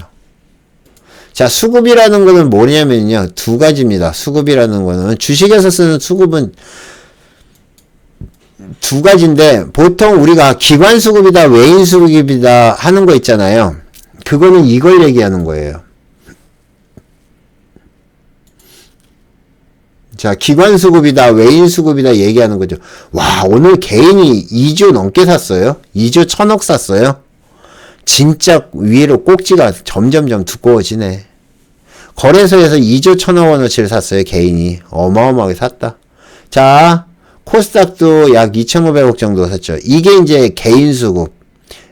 자, 수급이라는 거는 뭐냐면요, 두 가지입니다. 수급이라는 거는, 주식에서 쓰는 수급은 두 가지인데, 보통 우리가 기관 수급이다, 외인 수급이다 하는 거 있잖아요. 그거는 이걸 얘기하는 거예요. 자, 기관 수급이다, 외인 수급이다 얘기하는 거죠. 와, 오늘 개인이 2조 넘게 샀어요? 2조 1,000억 샀어요? 진짜 위로 꼭지가 점점점 두꺼워지네. 거래소에서 2조 1,000억 원어치를 샀어요, 개인이. 어마어마하게 샀다. 자, 코스닥도 약 2,500억 정도 샀죠. 이게 이제 개인 수급.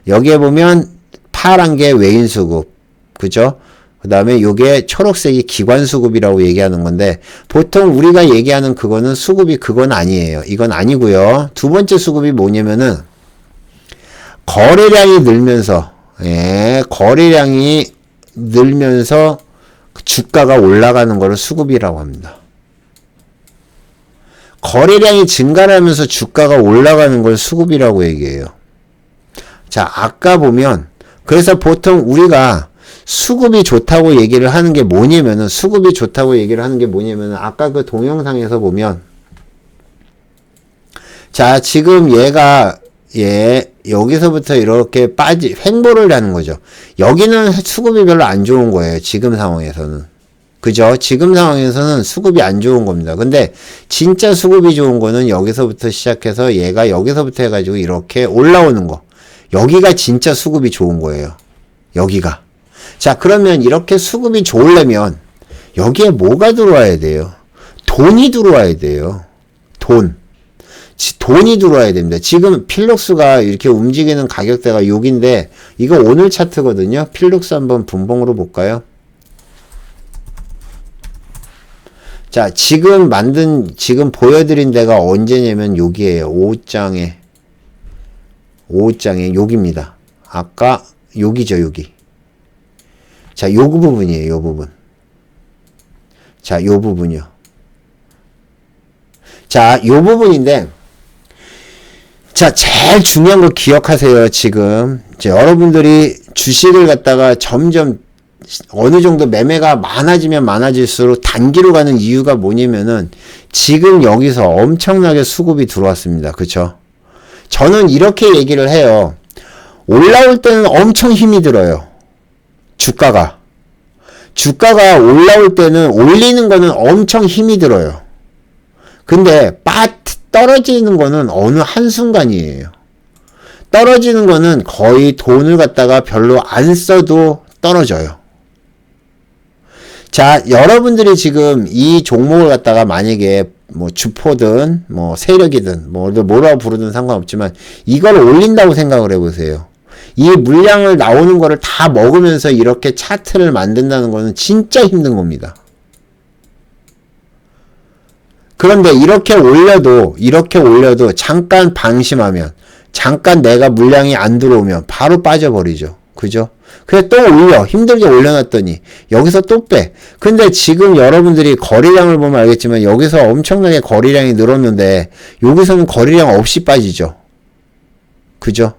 여기에 보면 파란 게 외인 수급. 그죠? 그 다음에 요게 초록색이 기관수급이라고 얘기하는 건데, 보통 우리가 얘기하는 그거는 수급이 그건 아니에요. 이건 아니고요. 두 번째 수급이 뭐냐면은 거래량이 늘면서, 거래량이 늘면서 주가가 올라가는 거를 수급이라고 합니다. 거래량이 증가하면서 주가가 올라가는 걸 수급이라고 얘기해요. 자, 아까 보면, 그래서 보통 우리가 수급이 좋다고 얘기를 하는 게 뭐냐면은, 아까 그 동영상에서 보면, 자, 지금 얘가, 여기서부터 이렇게 횡보를 하는 거죠. 여기는 수급이 별로 안 좋은 거예요. 지금 상황에서는. 그죠? 지금 상황에서는 수급이 안 좋은 겁니다. 근데 진짜 수급이 좋은 거는 여기서부터 시작해서 얘가 여기서부터 해가지고 이렇게 올라오는 거. 여기가 진짜 수급이 좋은 거예요. 여기가. 자, 그러면 이렇게 수급이 좋으려면 여기에 뭐가 들어와야 돼요? 돈이 들어와야 돼요. 돈이 들어와야 됩니다. 지금 필룩스가 이렇게 움직이는 가격대가 6인데 이거 오늘 차트거든요. 필룩스 한번 분봉으로 볼까요? 자, 지금 보여드린 데가 언제냐면 여기에요. 5장에 여기입니다. 아까 여기죠, 여기. 자, 요 부분이에요, 요 부분. 자, 요 부분이요. 자, 요 부분인데, 자, 제일 중요한 거 기억하세요, 지금. 여러분들이 주식을 갖다가 점점 어느 정도 매매가 많아지면 많아질수록 단기로 가는 이유가 뭐냐면은 지금 여기서 엄청나게 수급이 들어왔습니다. 그쵸? 저는 이렇게 얘기를 해요. 올라올 때는 엄청 힘이 들어요. 주가가 올라올 때는 올리는 거는 엄청 힘이 들어요. 근데 떨어지는 거는 어느 한순간이에요. 떨어지는 거는 거의 돈을 갖다가 별로 안 써도 떨어져요. 자, 여러분들이 지금 이 종목을 갖다가 만약에 뭐 주포든 뭐 세력이든 뭐라고 부르든 상관없지만 이걸 올린다고 생각을 해보세요. 이 물량을 나오는 거를 다 먹으면서 이렇게 차트를 만든다는 거는 진짜 힘든 겁니다. 그런데 이렇게 올려도 잠깐 방심하면, 잠깐 내가 물량이 안 들어오면 바로 빠져버리죠. 그죠? 그래 또 힘들게 올려놨더니 여기서 또 빼. 근데 지금 여러분들이 거래량을 보면 알겠지만 여기서 엄청나게 거래량이 늘었는데 여기서는 거래량 없이 빠지죠. 그죠?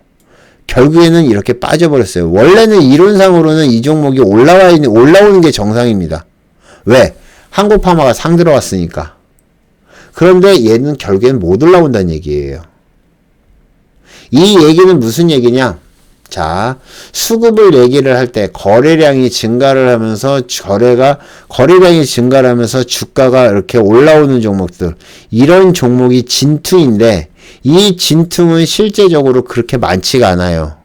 결국에는 이렇게 빠져버렸어요. 원래는 이론상으로는 이 종목이 올라오는 게 정상입니다. 왜? 한국파마가 상 들어왔으니까. 그런데 얘는 결국엔 못 올라온다는 얘기예요. 이 얘기는 무슨 얘기냐? 자, 수급을 얘기를 할 때 거래량이 증가를 하면서 주가가 이렇게 올라오는 종목들, 이런 종목이 진퉁인데 이 진퉁은 실제적으로 그렇게 많지가 않아요.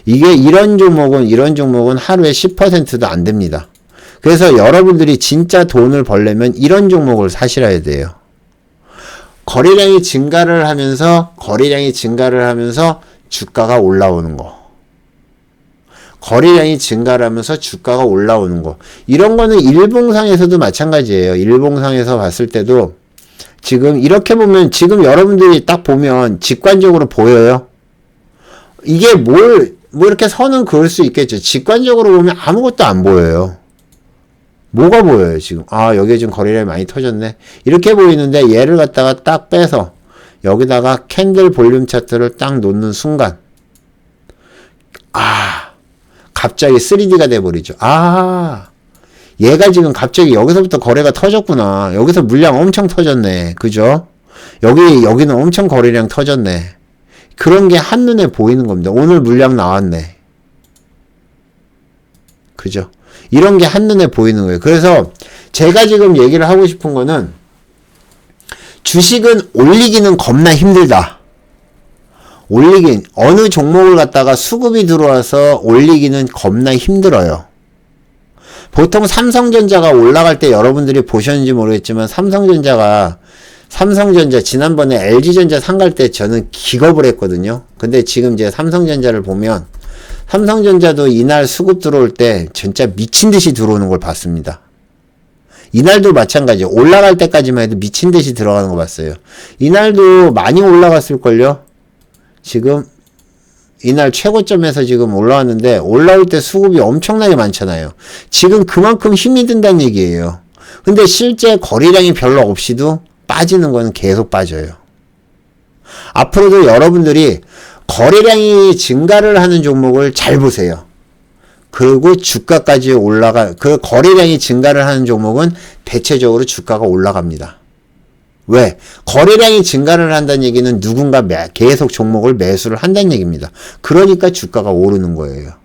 이런 종목은 하루에 10%도 안 됩니다. 그래서 여러분들이 진짜 돈을 벌려면 이런 종목을 사시라야 돼요. 거래량이 증가를 하면서 주가가 올라오는 거. 거래량이 증가를 하면서 주가가 올라오는 거. 이런 거는 일봉상에서도 마찬가지예요. 일봉상에서 봤을 때도 지금 이렇게 보면, 지금 여러분들이 딱 보면 직관적으로 보여요. 이게 뭐 이렇게 선은 그을 수 있겠죠. 직관적으로 보면 아무것도 안 보여요. 뭐가 보여요, 지금? 아, 여기에 지금 거래량이 많이 터졌네. 이렇게 보이는데 얘를 갖다가 딱 빼서 여기다가 캔들 볼륨 차트를 딱 놓는 순간, 갑자기 3D가 돼버리죠. 얘가 지금 갑자기 여기서부터 거래가 터졌구나. 여기서 물량 엄청 터졌네. 그죠? 여기는 엄청 거래량 터졌네. 그런 게 한눈에 보이는 겁니다. 오늘 물량 나왔네. 그죠? 이런 게 한눈에 보이는 거예요. 그래서 제가 지금 얘기를 하고 싶은 거는, 주식은 올리기는 겁나 힘들다. 어느 종목을 갖다가 수급이 들어와서 올리기는 겁나 힘들어요. 보통 삼성전자가 올라갈 때 여러분들이 보셨는지 모르겠지만, 삼성전자 지난번에 LG전자 상갈 때 저는 기겁을 했거든요. 근데 지금 이제 삼성전자를 보면 삼성전자도 이날 수급 들어올 때 진짜 미친 듯이 들어오는 걸 봤습니다. 이날도 마찬가지예요. 올라갈 때까지만 해도 미친 듯이 들어가는 거 봤어요. 이날도 많이 올라갔을걸요? 지금 이날 최고점에서 지금 올라왔는데 올라올 때 수급이 엄청나게 많잖아요. 지금 그만큼 힘이 든다는 얘기예요. 근데 실제 거래량이 별로 없이도 빠지는 거는 계속 빠져요. 앞으로도 여러분들이 거래량이 증가를 하는 종목을 잘 보세요. 그리고 주가까지 그 거래량이 증가를 하는 종목은 대체적으로 주가가 올라갑니다. 왜? 거래량이 증가를 한다는 얘기는 누군가 계속 종목을 매수를 한다는 얘기입니다. 그러니까 주가가 오르는 거예요.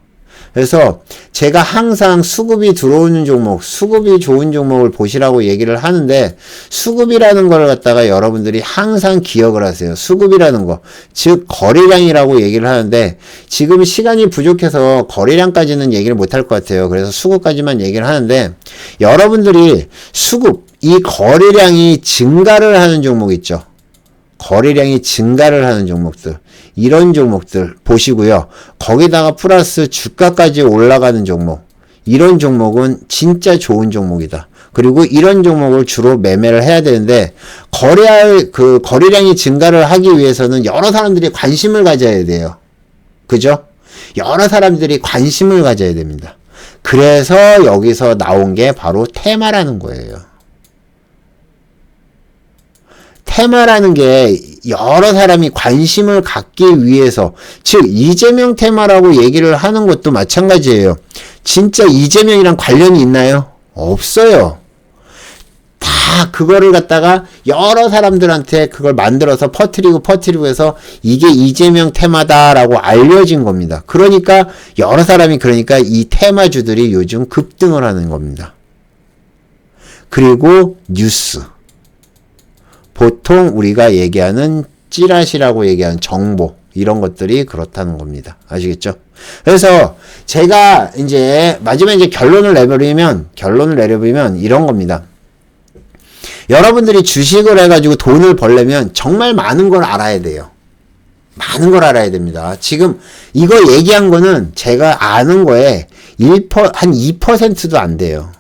그래서 제가 항상 수급이 들어오는 종목, 수급이 좋은 종목을 보시라고 얘기를 하는데, 수급이라는 걸 갖다가 여러분들이 항상 기억을 하세요. 수급이라는 거, 즉 거래량이라고 얘기를 하는데, 지금 시간이 부족해서 거래량까지는 얘기를 못할 것 같아요. 그래서 수급까지만 얘기를 하는데, 여러분들이 수급, 이 거래량이 증가를 하는 종목 있죠. 거래량이 증가를 하는 종목들, 이런 종목들 보시고요. 거기다가 플러스 주가까지 올라가는 종목, 이런 종목은 진짜 좋은 종목이다. 그리고 이런 종목을 주로 매매를 해야 되는데, 거래량이 증가를 하기 위해서는 여러 사람들이 관심을 가져야 돼요. 그죠? 여러 사람들이 관심을 가져야 됩니다. 그래서 여기서 나온 게 바로 테마라는 거예요. 테마라는 게 여러 사람이 관심을 갖기 위해서, 즉 이재명 테마라고 얘기를 하는 것도 마찬가지예요. 진짜 이재명이랑 관련이 있나요? 없어요. 다 그거를 갖다가 여러 사람들한테 그걸 만들어서 퍼뜨리고 해서 이게 이재명 테마다라고 알려진 겁니다. 그러니까 여러 사람이 그러니까 이 테마주들이 요즘 급등을 하는 겁니다. 그리고 뉴스. 보통 우리가 얘기하는 찌라시라고 얘기하는 정보, 이런 것들이 그렇다는 겁니다. 아시겠죠? 그래서 제가 이제 마지막에 이제 결론을 내려보면 이런 겁니다. 여러분들이 주식을 해가지고 돈을 벌려면 정말 많은 걸 알아야 돼요. 많은 걸 알아야 됩니다. 지금 이거 얘기한 거는 제가 아는 거에 한 2%도 안 돼요.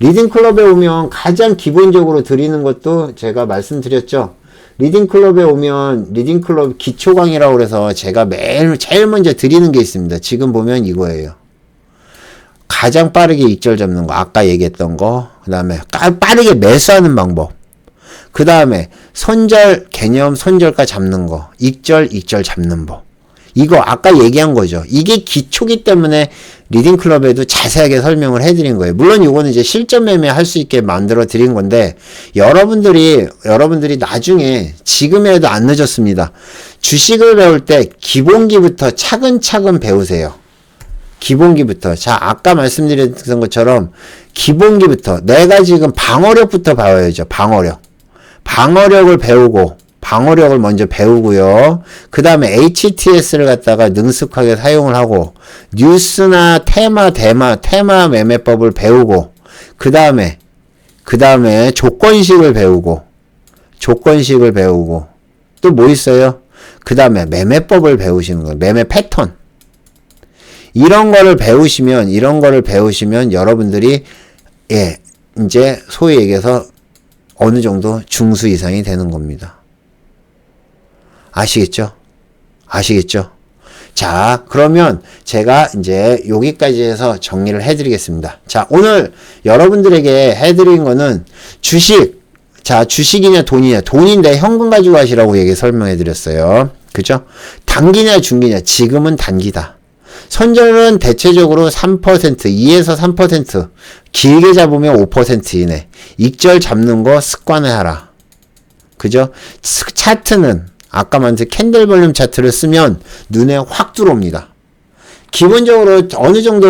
리딩클럽에 오면 가장 기본적으로 드리는 것도 제가 말씀드렸죠. 리딩클럽에 오면 리딩클럽 기초강의라고 그래서 제가 제일 먼저 드리는 게 있습니다. 지금 보면 이거예요. 가장 빠르게 익절 잡는 거, 아까 얘기했던 거, 그 다음에 빠르게 매수하는 방법, 그 다음에 개념 손절가 잡는 거, 익절 잡는 법. 이거 아까 얘기한 거죠. 이게 기초기 때문에 리딩클럽에도 자세하게 설명을 해드린 거예요. 물론 이거는 이제 실전 매매 할 수 있게 만들어 드린 건데, 여러분들이 나중에, 지금에도 안 늦었습니다. 주식을 배울 때 기본기부터 차근차근 배우세요. 기본기부터. 자, 아까 말씀드렸던 것처럼 기본기부터. 내가 지금 방어력부터 배워야죠. 방어력을 배우고, 방어력을 먼저 배우고요. 그 다음에 HTS를 갖다가 능숙하게 사용을 하고, 뉴스나 테마 매매법을 배우고, 그 다음에 조건식을 배우고, 또 뭐 있어요? 그 다음에 매매법을 배우시는 거예요. 매매 패턴. 이런 거를 배우시면 여러분들이, 이제 소위 얘기해서 어느 정도 중수 이상이 되는 겁니다. 아시겠죠? 자, 그러면 제가 이제 여기까지 해서 정리를 해드리겠습니다. 자, 오늘 여러분들에게 해드린 거는 주식이냐 돈인데 현금 가지고 하시라고 설명해 드렸어요. 그죠? 단기냐 중기냐, 지금은 단기다. 선절은 대체적으로 3%, 2에서 3%, 길게 잡으면 5% 이내. 익절 잡는 거 습관화하라. 그죠? 차트는 아까 말한 캔들 볼륨 차트를 쓰면 눈에 확 들어옵니다. 기본적으로 어느 정도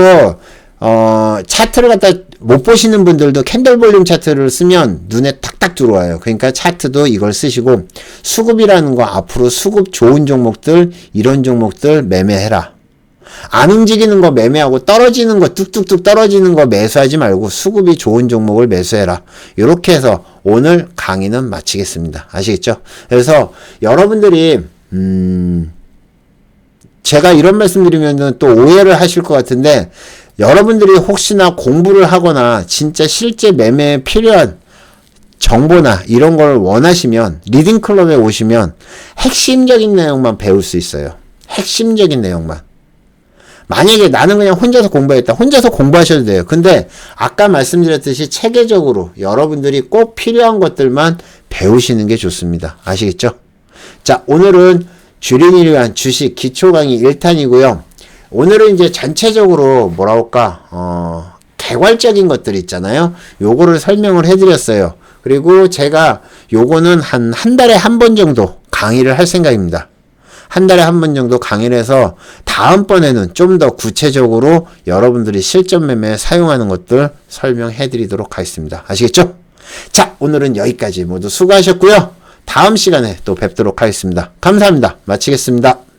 차트를 갖다 못 보시는 분들도 캔들 볼륨 차트를 쓰면 눈에 탁탁 들어와요. 그러니까 차트도 이걸 쓰시고, 수급이라는 거 앞으로 수급 좋은 종목들, 이런 종목들 매매해라. 안 움직이는 거 매매하고 떨어지는 거 뚝뚝뚝 떨어지는 거 매수하지 말고 수급이 좋은 종목을 매수해라. 이렇게 해서 오늘 강의는 마치겠습니다. 아시겠죠? 그래서 여러분들이 제가 이런 말씀 드리면은 또 오해를 하실 것 같은데, 여러분들이 혹시나 공부를 하거나 진짜 실제 매매에 필요한 정보나 이런 걸 원하시면 리딩클럽에 오시면 핵심적인 내용만 배울 수 있어요. 핵심적인 내용만. 만약에 나는 그냥 혼자서 공부했다. 혼자서 공부하셔도 돼요. 근데 아까 말씀드렸듯이 체계적으로 여러분들이 꼭 필요한 것들만 배우시는 게 좋습니다. 아시겠죠? 자, 오늘은 주린이를 위한 주식 기초 강의 1탄이고요. 오늘은 이제 전체적으로 뭐라 할까, 개괄적인 것들 있잖아요. 요거를 설명을 해드렸어요. 그리고 제가 요거는 한 달에 한 번 정도 강의를 할 생각입니다. 한 달에 한 번 정도 강의를 해서 다음번에는 좀 더 구체적으로 여러분들이 실전 매매에 사용하는 것들 설명해 드리도록 하겠습니다. 아시겠죠? 자, 오늘은 여기까지 모두 수고하셨고요. 다음 시간에 또 뵙도록 하겠습니다. 감사합니다. 마치겠습니다.